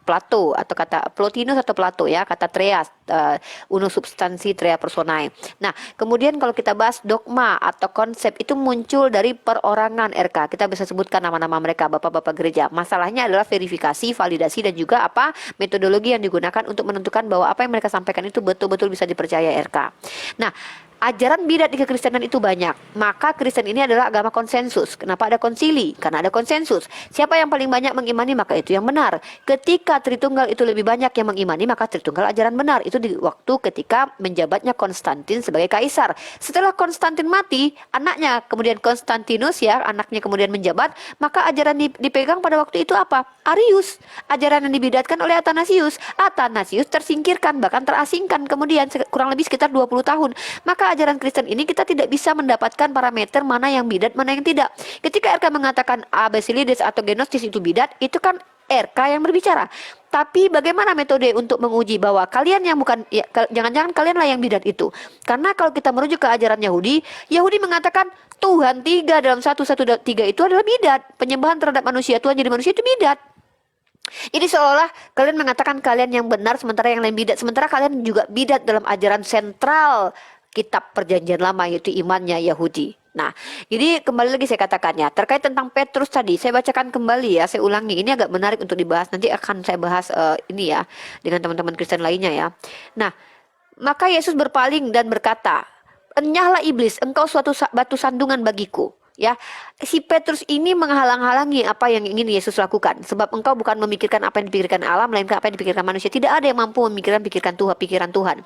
Plato atau kata Plotinus atau Plato ya, kata Treas, uno substansi trea personae. Nah, kemudian kalau kita bahas dogma atau konsep itu muncul dari perorangan RK. Kita bisa sebutkan nama-nama mereka, bapak-bapak gereja. Masalahnya adalah verifikasi, validasi dan juga apa metodologi yang digunakan untuk menentukan bahwa apa yang mereka sampaikan itu betul-betul bisa dipercaya RK. Nah, ajaran bidat di kekristenan itu banyak. Maka Kristen ini adalah agama konsensus. Kenapa ada konsili? Karena ada konsensus. Siapa yang paling banyak mengimani, maka itu yang benar. Ketika Tritunggal itu lebih banyak yang mengimani, maka Tritunggal ajaran benar. Itu di waktu ketika menjabatnya Konstantin sebagai kaisar. Setelah Konstantin mati, anaknya kemudian Konstantinus ya, anaknya kemudian menjabat, maka ajaran dipegang pada waktu itu apa? Arius. Ajaran yang dibidatkan oleh Athanasius. Athanasius tersingkirkan, bahkan terasingkan kemudian kurang lebih sekitar 20 tahun. Maka ajaran Kristen ini kita tidak bisa mendapatkan parameter mana yang bidat, mana yang tidak. Ketika RK mengatakan Basilides atau Genostis itu bidat, itu kan RK yang berbicara. Tapi bagaimana metode untuk menguji bahwa kalian yang bukan, ya, jangan-jangan kalianlah yang bidat itu? Karena kalau kita merujuk ke ajaran Yahudi, Yahudi mengatakan Tuhan 3 dalam 1 itu adalah bidat. Penyembahan terhadap manusia, Tuhan jadi manusia itu bidat. Jadi seolah kalian mengatakan kalian yang benar sementara yang lain bidat. Sementara kalian juga bidat dalam ajaran sentral kitab perjanjian lama yaitu imannya Yahudi. Nah, jadi kembali lagi saya katakan ya, terkait tentang Petrus tadi, saya bacakan kembali ya, saya ulangi, ini agak menarik untuk dibahas, nanti akan saya bahas ini ya, dengan teman-teman Kristen lainnya ya. Nah, maka Yesus berpaling dan berkata, enyahlah iblis, engkau suatu batu sandungan bagiku. Ya, si Petrus ini menghalang-halangi apa yang ingin Yesus lakukan. Sebab engkau bukan memikirkan apa yang dipikirkan alam, melainkan apa yang dipikirkan manusia. Tidak ada yang mampu memikirkan pikiran Tuhan.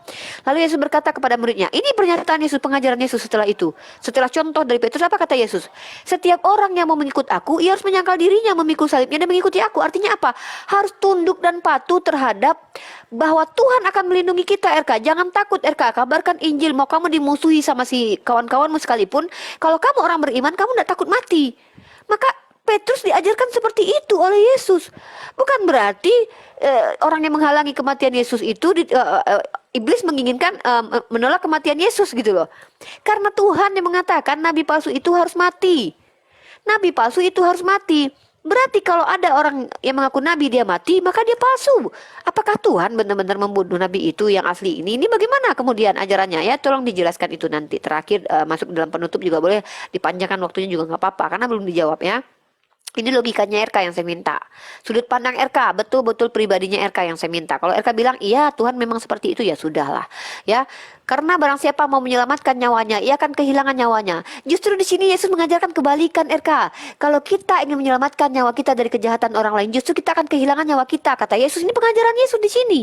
Lalu Yesus berkata kepada muridnya, ini pernyataan Yesus, pengajaran Yesus setelah itu. Setelah contoh dari Petrus, apa kata Yesus? Setiap orang yang mau mengikut aku, ia harus menyangkal dirinya, memikul salibnya dan mengikuti aku. Artinya apa? Harus tunduk dan patuh terhadap bahwa Tuhan akan melindungi kita, RK. Jangan takut, RK. Kabarkan Injil. Mau kamu dimusuhi sama si kawan-kawanmu sekalipun, kalau kamu orang beriman, kamu tidak takut mati. Maka Petrus diajarkan seperti itu oleh Yesus. Bukan berarti orang yang menghalangi kematian Yesus itu iblis menginginkan menolak kematian Yesus gitu loh. Karena Tuhan yang mengatakan nabi palsu itu harus mati. Nabi palsu itu harus mati. Berarti kalau ada orang yang mengaku nabi dia mati, maka dia palsu. Apakah Tuhan benar-benar membunuh nabi itu yang asli ini? Ini bagaimana kemudian ajarannya ya? Tolong dijelaskan itu nanti. Terakhir masuk dalam penutup juga boleh, dipanjangkan waktunya juga nggak apa-apa karena belum dijawab ya. Ini logikanya RK yang saya minta. Sudut pandang RK, betul-betul pribadinya RK yang saya minta. Kalau RK bilang, iya Tuhan memang seperti itu, ya sudahlah. Ya, karena barang siapa mau menyelamatkan nyawanya, ia akan kehilangan nyawanya. Justru di sini Yesus mengajarkan kebalikan RK. Kalau kita ingin menyelamatkan nyawa kita dari kejahatan orang lain, justru kita akan kehilangan nyawa kita. Kata Yesus, ini pengajaran Yesus di sini.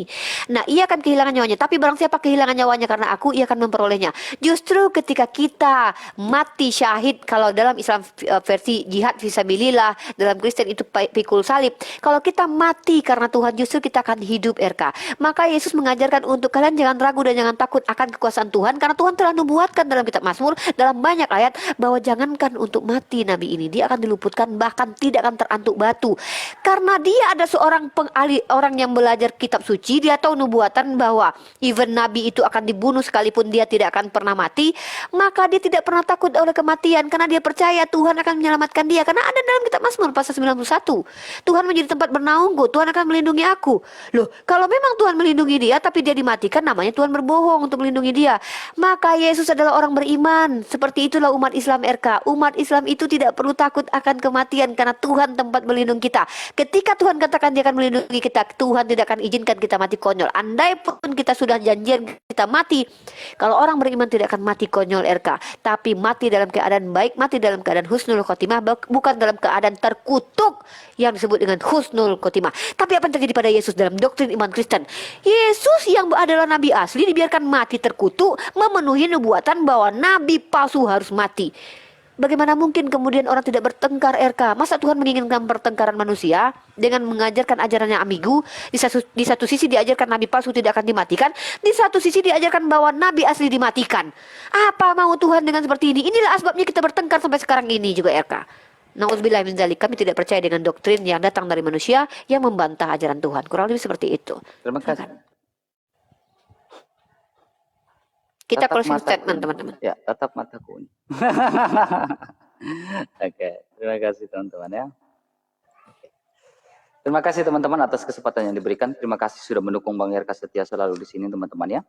Nah, ia akan kehilangan nyawanya. Tapi barang siapa kehilangan nyawanya karena aku, ia akan memperolehnya. Justru ketika kita mati syahid, kalau dalam Islam versi jihad fisabilillah, dalam Kristen itu pikul salib. Kalau kita mati karena Tuhan, justru kita akan hidup RK. Maka Yesus mengajarkan untuk kalian jangan ragu dan jangan takut akan kekuasaan Tuhan, karena Tuhan telah nubuatkan dalam kitab Mazmur dalam banyak ayat bahwa jangankan untuk mati nabi ini, dia akan diluputkan, bahkan tidak akan terantuk batu. Karena dia ada seorang orang yang belajar kitab suci, dia tahu nubuatan bahwa even nabi itu akan dibunuh sekalipun dia tidak akan pernah mati, maka dia tidak pernah takut oleh kematian karena dia percaya Tuhan akan menyelamatkan dia. Karena ada dalam kitab Mazmur pasal 91, Tuhan menjadi tempat bernaungku, Tuhan akan melindungi aku. Loh, kalau memang Tuhan melindungi dia tapi dia dimatikan, namanya Tuhan berbohong untuk melindungi dia. Maka Yesus adalah orang beriman. Seperti itulah umat Islam RK. Umat Islam itu tidak perlu takut akan kematian karena Tuhan tempat melindungi kita. Ketika Tuhan katakan dia akan melindungi kita, Tuhan tidak akan izinkan kita mati konyol. Andai pun kita sudah janjian kita mati, kalau orang beriman tidak akan mati konyol RK, tapi mati dalam keadaan baik, mati dalam keadaan husnul khotimah, bukan dalam keadaan terkutuk yang disebut dengan husnul khotimah. Tapi apa yang terjadi pada Yesus dalam doktrin iman Kristen? Yesus yang adalah nabi asli dibiarkan mati terkutuk, memenuhi nubuatan bahwa nabi palsu harus mati. Bagaimana mungkin kemudian orang tidak bertengkar RK? Masa Tuhan menginginkan pertengkaran manusia dengan mengajarkan ajarannya ambigu? Di satu sisi diajarkan nabi palsu tidak akan dimatikan, di satu sisi diajarkan bahwa nabi asli dimatikan. Apa mau Tuhan dengan seperti ini? Inilah asbabnya kita bertengkar sampai sekarang ini juga RK. Nauzubillah min dzalik, kami tidak percaya dengan doktrin yang datang dari manusia yang membantah ajaran Tuhan. Kurang lebih seperti itu. Terima kasih. Kita Tatap closing mata statement, kuning. teman-teman. Ya, tatap mata kuning. Oke, terima kasih teman-teman ya. Oke. Terima kasih teman-teman atas kesempatan yang diberikan. Terima kasih sudah mendukung Bang RK setia selalu di sini teman-teman ya.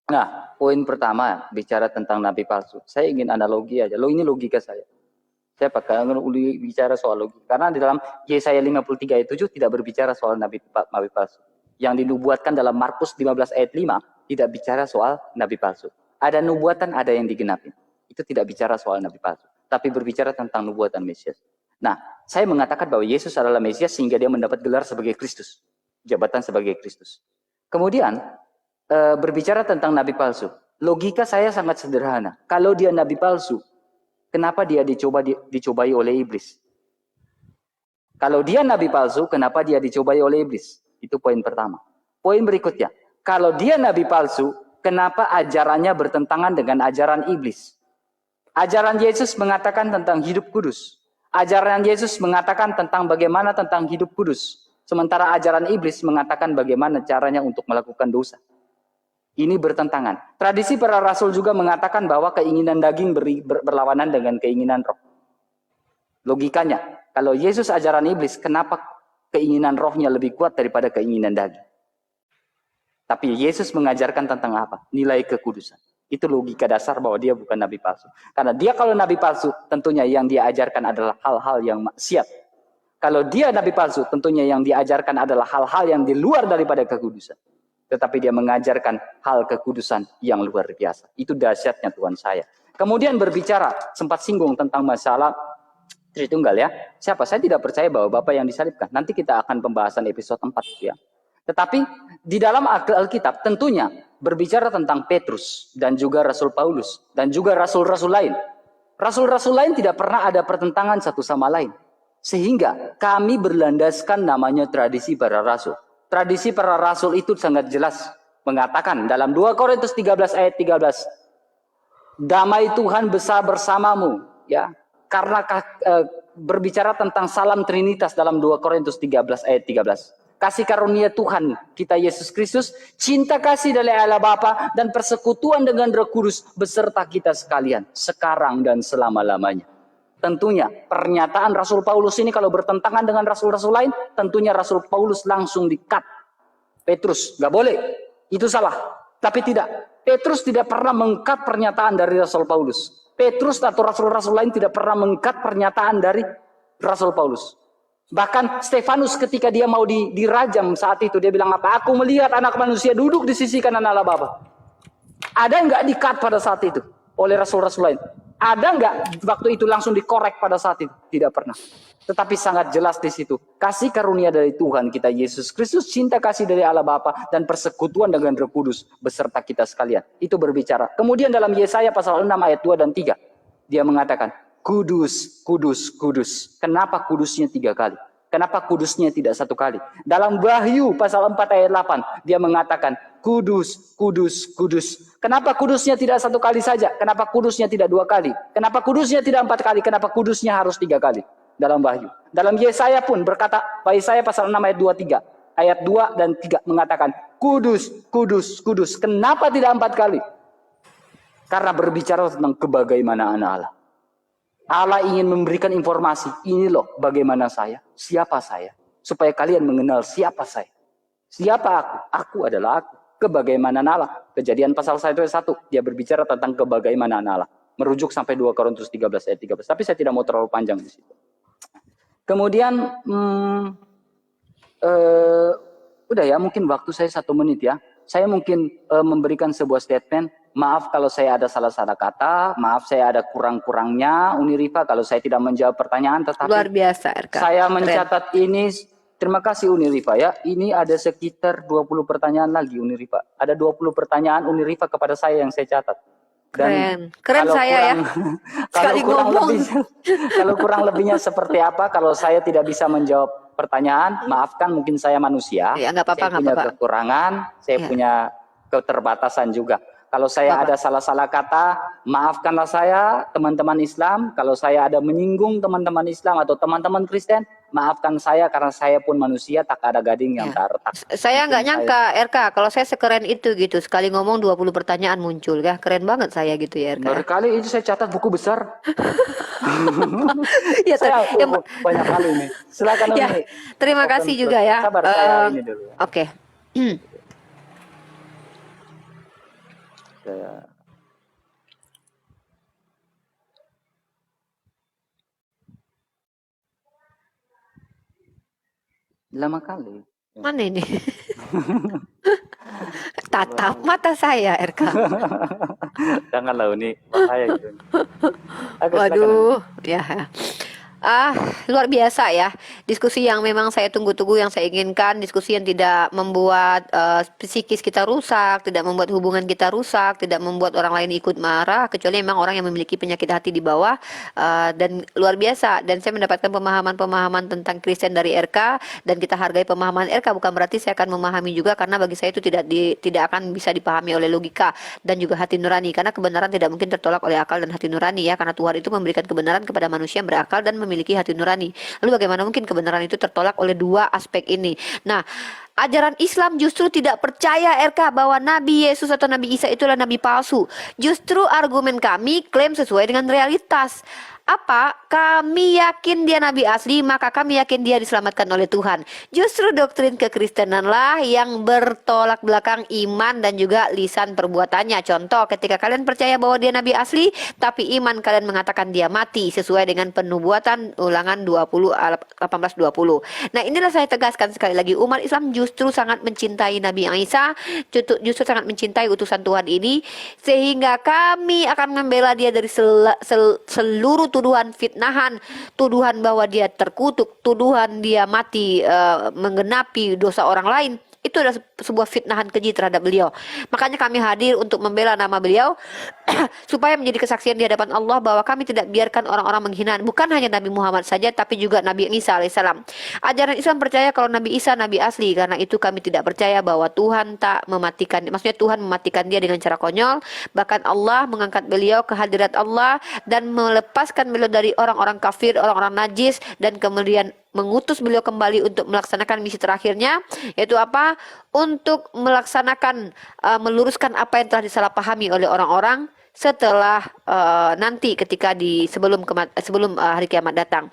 Nah, poin pertama bicara tentang nabi palsu. Saya ingin analogi aja. Ini logika saya. Saya pakai bicara soal logika. Karena di dalam Yesaya 53 ayat 7 tidak berbicara soal nabi palsu. Yang dinubuatkan dalam Markus 15 ayat 5 tidak bicara soal nabi palsu. Ada nubuatan, ada yang digenapi. Itu tidak bicara soal nabi palsu. Tapi berbicara tentang nubuatan Mesias. Nah, saya mengatakan bahwa Yesus adalah Mesias sehingga dia mendapat gelar sebagai Kristus. Jabatan sebagai Kristus. Kemudian, berbicara tentang nabi palsu. Logika saya sangat sederhana. Kalau dia nabi palsu, kenapa dia dicobai oleh iblis? Kalau dia nabi palsu, kenapa dia dicobai oleh iblis? Itu poin pertama. Poin berikutnya, kalau dia nabi palsu, kenapa ajarannya bertentangan dengan ajaran iblis? Ajaran Yesus mengatakan tentang hidup kudus. Ajaran Yesus mengatakan tentang bagaimana tentang hidup kudus. Sementara ajaran iblis mengatakan bagaimana caranya untuk melakukan dosa. Ini bertentangan. Tradisi para rasul juga mengatakan bahwa keinginan daging berlawanan dengan keinginan roh. Logikanya, kalau Yesus ajaran iblis, kenapa keinginan rohnya lebih kuat daripada keinginan daging? Tapi Yesus mengajarkan tentang apa? Nilai kekudusan. Itu logika dasar bahwa dia bukan nabi palsu. Karena dia kalau nabi palsu, tentunya yang dia ajarkan adalah hal-hal yang maksiat. Kalau dia nabi palsu, tentunya yang diajarkan adalah hal-hal yang di luar daripada kekudusan. Tetapi dia mengajarkan hal kekudusan yang luar biasa. Itu dahsyatnya Tuhan saya. Kemudian berbicara, sempat singgung tentang masalah Tritunggal ya. Siapa? Saya tidak percaya bahwa Bapa yang disalibkan. Nanti kita akan pembahasan episode 4 ya. Tetapi di dalam Alkitab tentunya berbicara tentang Petrus dan juga Rasul Paulus dan juga rasul-rasul lain. Rasul-rasul lain tidak pernah ada pertentangan satu sama lain. Sehingga kami berlandaskan namanya tradisi para rasul. Tradisi para rasul itu sangat jelas mengatakan dalam 2 Korintus 13 ayat 13, damai Tuhan besar bersamamu, ya. Karena berbicara tentang salam Trinitas dalam 2 Korintus 13 ayat 13. Kasih karunia Tuhan kita Yesus Kristus, cinta kasih dari Allah Bapa dan persekutuan dengan Roh Kudus beserta kita sekalian sekarang dan selama-lamanya. Tentunya pernyataan Rasul Paulus ini kalau bertentangan dengan rasul-rasul lain, tentunya Rasul Paulus langsung di-cut. Petrus nggak boleh, itu salah. Tapi tidak, Petrus tidak pernah meng-cut pernyataan dari Rasul Paulus. Petrus atau rasul-rasul lain tidak pernah meng-cut pernyataan dari Rasul Paulus. Bahkan Stefanus ketika dia mau dirajam saat itu, dia bilang apa? Aku melihat anak manusia duduk di sisi kanan Allah Bapa. Ada nggak di-cut pada saat itu oleh rasul-rasul lain? Ada nggak waktu itu langsung dikorek pada saat itu? Tidak pernah. Tetapi sangat jelas di situ. Kasih karunia dari Tuhan kita Yesus Kristus, cinta kasih dari Allah Bapa dan persekutuan dengan Roh Kudus beserta kita sekalian. Itu berbicara. Kemudian dalam Yesaya pasal 6 ayat 2 dan 3, dia mengatakan, Kudus, kudus, kudus. Kenapa kudusnya 3 kali? Kenapa kudusnya tidak 1 kali? Dalam Wahyu pasal 4 ayat 8, dia mengatakan, kudus, kudus, kudus. Kenapa kudusnya tidak 1 kali saja? Kenapa kudusnya tidak 2 kali? Kenapa kudusnya tidak 4 kali? Kenapa kudusnya harus 3 kali? Dalam Wahyu. Dalam Yesaya pun berkata, Yesaya pasal 6 ayat 2, 3. Ayat 2 dan 3 mengatakan, kudus, kudus, kudus. Kenapa tidak 4 kali? Karena berbicara tentang kebagaimanaan Allah. Allah ingin memberikan informasi, ini loh bagaimana saya, siapa saya. Supaya kalian mengenal siapa saya. Siapa aku? Aku adalah aku. Kebagaimanaan Allah. Kejadian pasal 1 ayat 1, dia berbicara tentang kebagaimanaan Allah. Merujuk sampai 2 Korintus 13 ayat 13. Tapi saya tidak mau terlalu panjang di situ. Kemudian, udah ya, mungkin waktu saya 1 menit ya. Saya mungkin memberikan sebuah statement. Maaf kalau saya ada salah-salah kata, maaf saya ada kurang-kurangnya, Unirifa kalau saya tidak menjawab pertanyaan, tetapi Luar biasa, RK. saya mencatat ini, terima kasih Unirifa ya, ini ada sekitar 20 pertanyaan lagi Unirifa. Ada 20 pertanyaan Unirifa kepada saya yang saya catat. Dan Keren kalau saya kurang, ya. kalau kurang lebih, kalau kurang lebihnya seperti apa, kalau saya tidak bisa menjawab pertanyaan, maafkan mungkin saya manusia, Ya, nggak apa-apa, saya nggak punya apa-apa. kekurangan, saya Ya. punya keterbatasan juga. Kalau saya ada salah-salah kata, maafkanlah saya, teman-teman Islam. Kalau saya ada menyinggung teman-teman Islam atau teman-teman Kristen, maafkan saya karena saya pun manusia, tak ada gading yang tak retak. Saya nggak Mungkin nyangka, RK, kalau saya sekeren itu gitu. Sekali ngomong 20 pertanyaan muncul. Ya, keren banget saya gitu ya, RK. Berkali itu saya catat buku besar. Ya, Saya yang- banyak kali nih. Silakan Ya, Umi. terima kasih juga ya. Sabar saya ini dulu. Oke. Saya lama kali. Mana ini? Tatap mata saya, RK. Janganlah Uni, bahaya gitu. Oke, silakan, Uni. Waduh, ya. Luar biasa ya. Diskusi yang memang saya tunggu-tunggu, yang saya inginkan, diskusi yang tidak membuat psikis kita rusak, tidak membuat hubungan kita rusak, tidak membuat orang lain ikut marah, kecuali memang orang yang memiliki penyakit hati di bawah. Dan luar biasa. Dan saya mendapatkan pemahaman-pemahaman tentang Kristen dari RK, dan kita hargai pemahaman RK. Bukan berarti saya akan memahami juga, karena bagi saya itu tidak akan bisa dipahami oleh logika dan juga hati nurani, karena kebenaran tidak mungkin tertolak oleh akal dan hati nurani ya, karena Tuhan itu memberikan kebenaran kepada manusia yang berakal dan memiliki hati nurani. Lalu bagaimana mungkin kebenaran itu tertolak oleh 2 aspek ini? Nah, ajaran Islam justru tidak percaya RK bahwa Nabi Yesus atau Nabi Isa itulah nabi palsu. Justru argumen kami klaim sesuai dengan realitas. apa? Kami yakin dia nabi asli, maka kami yakin dia diselamatkan oleh Tuhan. Justru doktrin kekristenanlah yang bertolak belakang iman dan juga lisan perbuatannya. Contoh, ketika kalian percaya bahwa dia nabi asli, tapi iman kalian mengatakan dia mati sesuai dengan penubuatan Ulangan 18:20. Nah, inilah saya tegaskan sekali lagi, umat Islam justru sangat mencintai Nabi Isa, justru sangat mencintai utusan Tuhan ini, sehingga kami akan membela dia dari seluruh tuduhan fitnahan, tuduhan bahwa dia terkutuk, tuduhan dia mati menggenapi dosa orang lain. Itu adalah sebuah fitnahan keji terhadap beliau. Makanya kami hadir untuk membela nama beliau supaya menjadi kesaksian di hadapan Allah bahwa kami tidak biarkan orang-orang menghina bukan hanya Nabi Muhammad saja, tapi juga Nabi Isa alaihissalam. Ajaran Islam percaya kalau Nabi Isa nabi asli, karena itu kami tidak percaya bahwa Tuhan tak mematikan, maksudnya Tuhan mematikan dia dengan cara konyol. Bahkan Allah mengangkat beliau ke hadirat Allah dan melepaskan beliau dari orang-orang kafir, orang-orang najis, dan kemudian mengutus beliau kembali untuk melaksanakan misi terakhirnya, yaitu apa? Untuk melaksanakan, meluruskan apa yang telah disalahpahami oleh orang-orang setelah nanti ketika sebelum hari kiamat datang.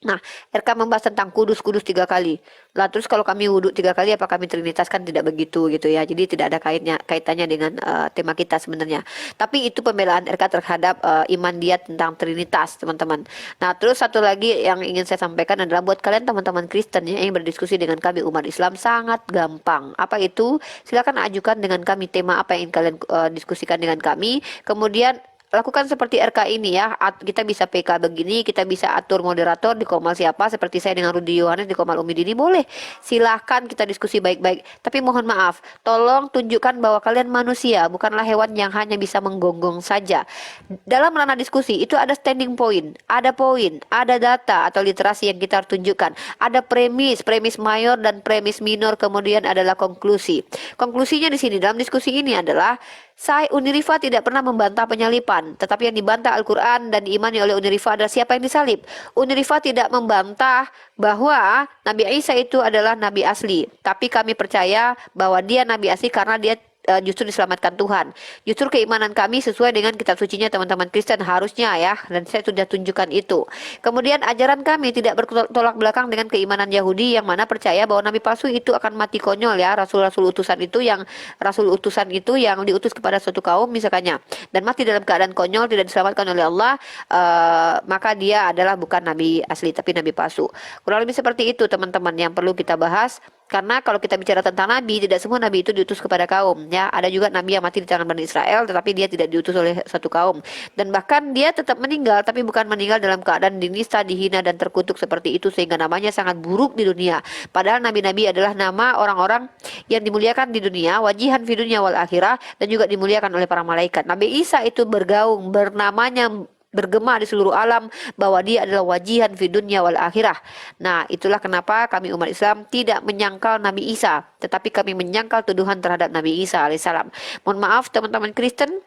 Nah, RK membahas tentang kudus 3 kali. Lah terus kalau kami wudhu 3 kali, apa kami trinitas? Kan tidak begitu gitu ya. Jadi tidak ada kaitannya dengan tema kita sebenarnya. Tapi itu pembelaan RK terhadap iman dia tentang trinitas, teman-teman. Nah, terus satu lagi yang ingin saya sampaikan adalah buat kalian teman-teman Kristen yang ingin berdiskusi dengan kami umat Islam, sangat gampang. Apa itu? Silakan ajukan dengan kami tema apa yang ingin kalian diskusikan dengan kami. Kemudian lakukan seperti RK ini ya. Kita bisa PK begini, kita bisa atur moderator di Komal siapa, seperti saya dengan Rudi Yohanes di Komal Umi Dini, boleh. Silahkan kita diskusi baik-baik. Tapi mohon maaf, tolong tunjukkan bahwa kalian manusia, bukanlah hewan yang hanya bisa menggonggong saja. Dalam ranah diskusi itu ada standing point, ada poin, ada data atau literasi yang kita harus tunjukkan. Ada premis mayor dan premis minor, kemudian adalah konklusi. Konklusinya di sini dalam diskusi ini adalah Unirifa tidak pernah membantah penyalipan, tetapi yang dibantah Al-Quran dan diimani oleh Unirifa adalah siapa yang disalib. Unirifa tidak membantah bahwa Nabi Isa itu adalah Nabi asli, tapi kami percaya bahwa dia Nabi asli karena dia justru diselamatkan Tuhan. Justru keimanan kami sesuai dengan kitab sucinya teman-teman Kristen harusnya ya, dan saya sudah tunjukkan itu. Kemudian ajaran kami tidak bertolak belakang dengan keimanan Yahudi yang mana percaya bahwa nabi palsu itu akan mati konyol ya, rasul utusan itu yang diutus kepada suatu kaum misalkannya, dan mati dalam keadaan konyol, tidak diselamatkan oleh Allah, maka dia adalah bukan nabi asli tapi nabi palsu. Kurang lebih seperti itu teman-teman yang perlu kita bahas. Karena kalau kita bicara tentang nabi, tidak semua nabi itu diutus kepada kaum ya. Ada juga nabi yang mati di tangan Bani Israel tetapi dia tidak diutus oleh satu kaum. Dan bahkan dia tetap meninggal, tapi bukan meninggal dalam keadaan dinista, dihina dan terkutuk seperti itu sehingga namanya sangat buruk di dunia. Padahal nabi-nabi adalah nama orang-orang yang dimuliakan di dunia, wajihan fi dunya wal akhirah, dan juga dimuliakan oleh para malaikat. Nabi Isa itu bergaung, bernamanya bergema di seluruh alam bahwa dia adalah wajihan fi dunya wal akhirah. Nah, itulah kenapa kami umat Islam tidak menyangkal Nabi Isa, tetapi kami menyangkal tuduhan terhadap Nabi Isa alaihissalam. Mohon maaf teman-teman Kristen,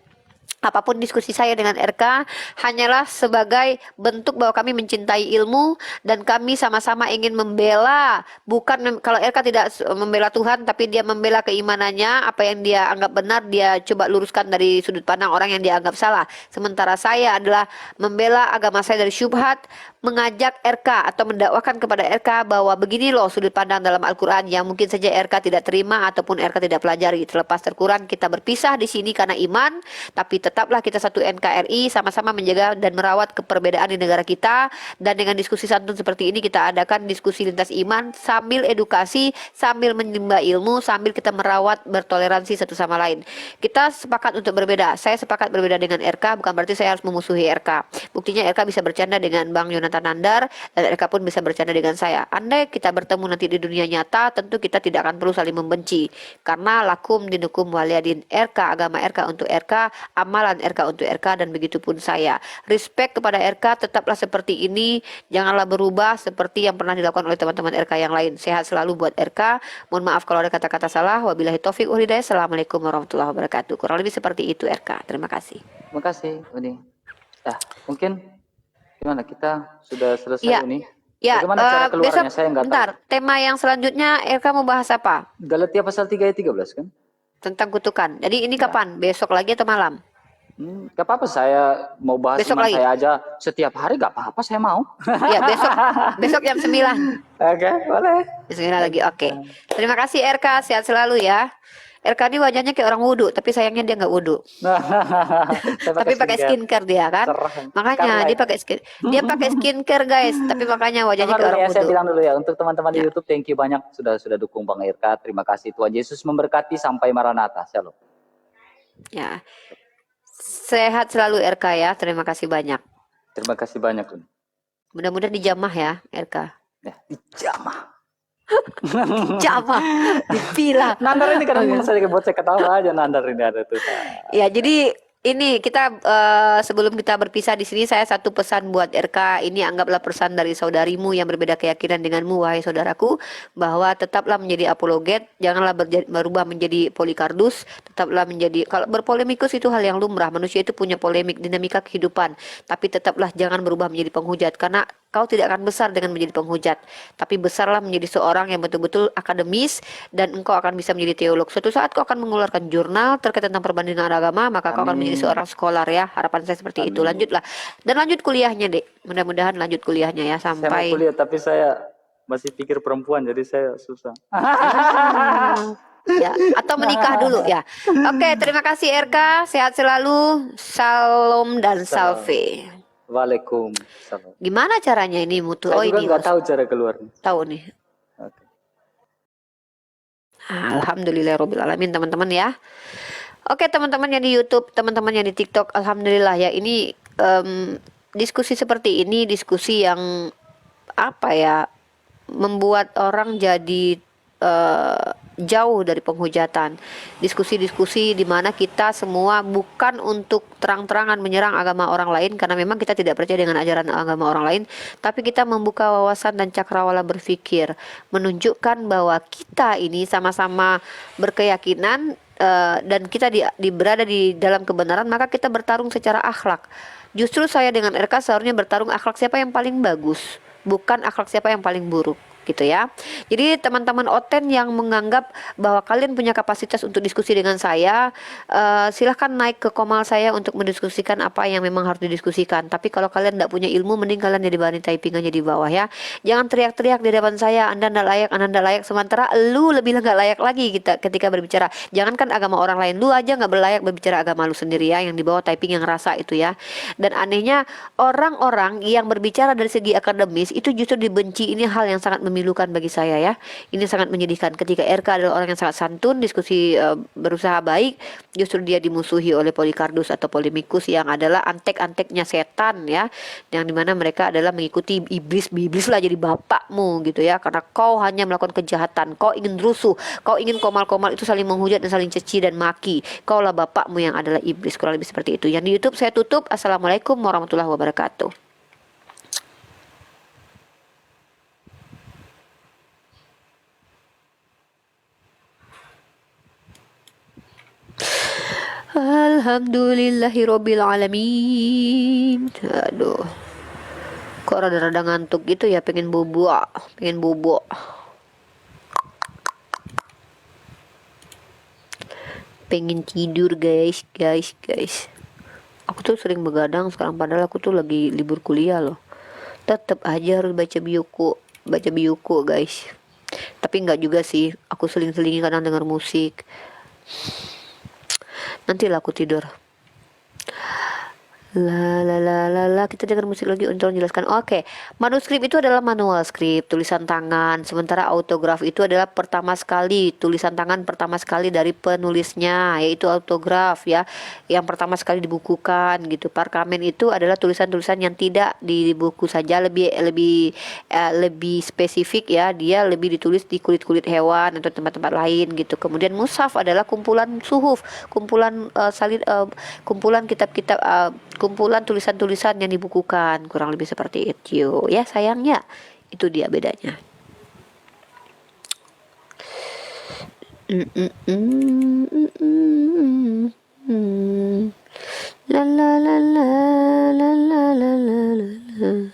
apapun diskusi saya dengan RK hanyalah sebagai bentuk bahwa kami mencintai ilmu dan kami sama-sama ingin membela, bukan kalau RK tidak membela Tuhan tapi dia membela keimanannya, apa yang dia anggap benar dia coba luruskan dari sudut pandang orang yang dia anggap salah. Sementara saya adalah membela agama saya dari syubhat, mengajak RK atau mendakwakan kepada RK bahwa begini loh sudut pandang dalam Al-Quran yang mungkin saja RK tidak terima ataupun RK tidak pelajari. Terlepas terkurang kita berpisah di sini karena iman, tapi tetaplah kita satu NKRI, sama-sama menjaga dan merawat keperbedaan di negara kita. Dan dengan diskusi santun seperti ini kita adakan diskusi lintas iman sambil edukasi, sambil menimba ilmu, sambil kita merawat bertoleransi satu sama lain. Kita sepakat untuk berbeda. Saya sepakat berbeda dengan RK, bukan berarti saya harus memusuhi RK. Buktinya RK bisa bercanda dengan Bang Yonatan Nandar dan RK pun bisa bercanda dengan saya. Andai kita bertemu nanti di dunia nyata, tentu kita tidak akan perlu saling membenci. Karena lakum dinukum waliyadin, RK agama RK untuk RK, amalan RK untuk RK, dan begitu pun saya. Respect kepada RK, tetaplah seperti ini, janganlah berubah seperti yang pernah dilakukan oleh teman-teman RK yang lain. Sehat selalu buat RK. Mohon maaf kalau ada kata-kata salah. Wabillahi taufiq wal hidayah. Assalamualaikum warahmatullahi wabarakatuh. Kurang lebih seperti itu RK. Terima kasih. Terima kasih, Uni. Nah, mungkin gimana, kita sudah selesai Ya. Uni? Ya, Bagaimana cara keluarnya? besok, Saya nggak bentar, tahu. tema yang selanjutnya RK mau bahas apa? Galatia pasal 3 ayat 13 kan? Tentang kutukan. Jadi ini Ya. kapan? Besok lagi atau malam? Gak apa-apa, saya mau bahas Besok teman lagi. saya aja setiap hari, gak apa-apa, saya mau. Ya, besok jam 9. Oke, boleh. Jam 9 lagi. Oke. Terima kasih RK, sehat selalu ya. RK ini wajahnya kayak orang wudhu, tapi sayangnya dia nggak wudhu. Saya Tapi pakai skincare dia kan. Cerah. Makanya Karena dia pakai skincare guys, tapi makanya wajahnya sabar kayak dulu orang ya, saya wudhu. bilang dulu ya untuk teman-teman di Ya, YouTube, thank you banyak sudah dukung Bang Irka. Terima kasih, Tuhan Yesus memberkati sampai Maranatha. Shalom. ya. Sehat selalu RK ya. Terima kasih banyak. Terima kasih banyak. Mudah-mudahan dijamah ya RK. Ya, dijamah. Jamah, dipilah. Nandar ini kadang Oke. saya buat saya ketawa aja, Nandar ini ada tuh. Ya, jadi ini kita sebelum kita berpisah di sini saya satu pesan buat RK. Ini anggaplah pesan dari saudarimu yang berbeda keyakinan denganmu, wahai saudaraku, bahwa tetaplah menjadi apologet, janganlah berubah menjadi polikardus, tetaplah menjadi, kalau berpolemikus itu hal yang lumrah, manusia itu punya polemik, dinamika kehidupan, tapi tetaplah jangan berubah menjadi penghujat, karena kau tidak akan besar dengan menjadi penghujat, tapi besarlah menjadi seorang yang betul-betul akademis dan engkau akan bisa menjadi teolog. Suatu saat kau akan mengeluarkan jurnal terkait tentang perbandingan agama, maka kau akan menjadi seorang scholar ya. Harapan saya seperti itu. Lanjutlah dan lanjut kuliahnya, Dek. Mudah-mudahan lanjut kuliahnya ya Saya mau sampai kuliah tapi saya masih pikir perempuan, jadi saya susah. ya, atau menikah dulu ya. Oke, terima kasih RK. Sehat selalu. Salam dan salve. Waalaikumsalam. Gimana caranya ini mutu? Saya Oh, juga ini nggak tahu cara keluarnya. tahu nih. Oke. Alhamdulillah alamin teman-teman ya. Oke teman-teman yang di YouTube, teman-teman yang di TikTok, alhamdulillah ya ini diskusi seperti ini diskusi yang apa ya membuat orang jadi jauh dari penghujatan. Diskusi-diskusi di mana kita semua bukan untuk terang-terangan menyerang agama orang lain karena memang kita tidak percaya dengan ajaran agama orang lain, tapi kita membuka wawasan dan cakrawala berpikir, menunjukkan bahwa kita ini sama-sama berkeyakinan dan kita berada di dalam kebenaran, maka kita bertarung secara akhlak. Justru saya dengan RK seharusnya bertarung akhlak siapa yang paling bagus, bukan akhlak siapa yang paling buruk, gitu ya. Jadi teman-teman Oten yang menganggap bahwa kalian punya kapasitas untuk diskusi dengan saya, silahkan naik ke komal saya untuk mendiskusikan apa yang memang harus didiskusikan. Tapi kalau kalian tidak punya ilmu, mending kalian jadi bahan typing aja di bawah ya. Jangan teriak-teriak di depan saya, Anda tidak layak, Anda tidak layak, sementara lu lebih nggak layak lagi kita ketika berbicara. Jangankan agama orang lain, lu aja nggak berlayak berbicara agama lu sendiri ya, yang di bawah typing yang rasa itu ya. Dan anehnya orang-orang yang berbicara dari segi akademis itu justru dibenci. Ini hal yang sangat memilukan bagi saya ya. Ini sangat menyedihkan ketika RK adalah orang yang sangat santun, diskusi berusaha baik, justru dia dimusuhi oleh Polikardus atau Polemikus yang adalah antek-anteknya setan ya, yang dimana mereka adalah mengikuti iblis lah jadi bapakmu gitu ya, karena kau hanya melakukan kejahatan, kau ingin rusuh, kau ingin komal-komal itu saling menghujat dan saling caci dan maki, kaulah bapakmu yang adalah iblis, kurang lebih seperti itu. Yang di YouTube saya tutup. Assalamualaikum warahmatullahi wabarakatuh. Alhamdulillahirabbil alamin. Aduh. Kok rada-rada ngantuk gitu ya, pengen bobo. Pengen tidur guys. Aku tuh sering begadang sekarang padahal aku tuh lagi libur kuliah loh. Tetap aja harus baca biuku guys. Tapi enggak juga sih, aku seling-selingi kadang dengar musik. Nantilah aku tidur. Kita dengar musik lagi untuk menjelaskan. Oke, manuskrip itu adalah manual skrip, tulisan tangan. Sementara autograf itu adalah tulisan tangan pertama sekali dari penulisnya, yaitu autograf ya, yang pertama sekali dibukukan gitu. Parkamen itu adalah tulisan-tulisan yang tidak di buku saja, lebih spesifik ya, dia lebih ditulis di kulit-kulit hewan atau tempat-tempat lain gitu. Kemudian mushaf adalah kumpulan suhuf, kumpulan kitab-kitab, kumpulan tulisan-tulisan yang dibukukan, kurang lebih seperti itu ya sayangnya. Itu dia bedanya. La la la la la la la la la.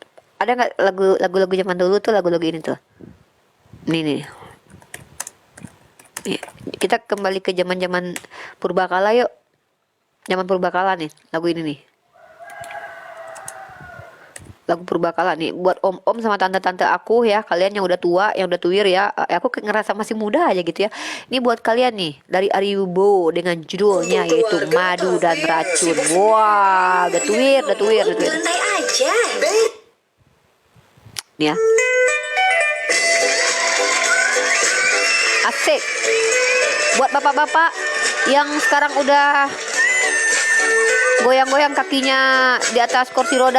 Ada nggak lagu-lagu zaman dulu tuh, lagu-lagu ini tuh? Nih nih. Nih, kita kembali ke zaman-zaman purbakala yuk. Zaman purbakala nih, lagu ini nih. Lagu purbakala nih buat om-om sama tante-tante aku ya, kalian yang udah tua, yang udah tuir ya. Aku ngerasa masih muda aja gitu ya. Ini buat kalian nih dari Ari Wibowo dengan judulnya yaitu Madu dan Racun. Wah, udah tuir, udah tuir, udah tuir. Santai aja. Nih ya. Asik. Buat bapak-bapak yang sekarang udah goyang-goyang kakinya di atas kursi roda.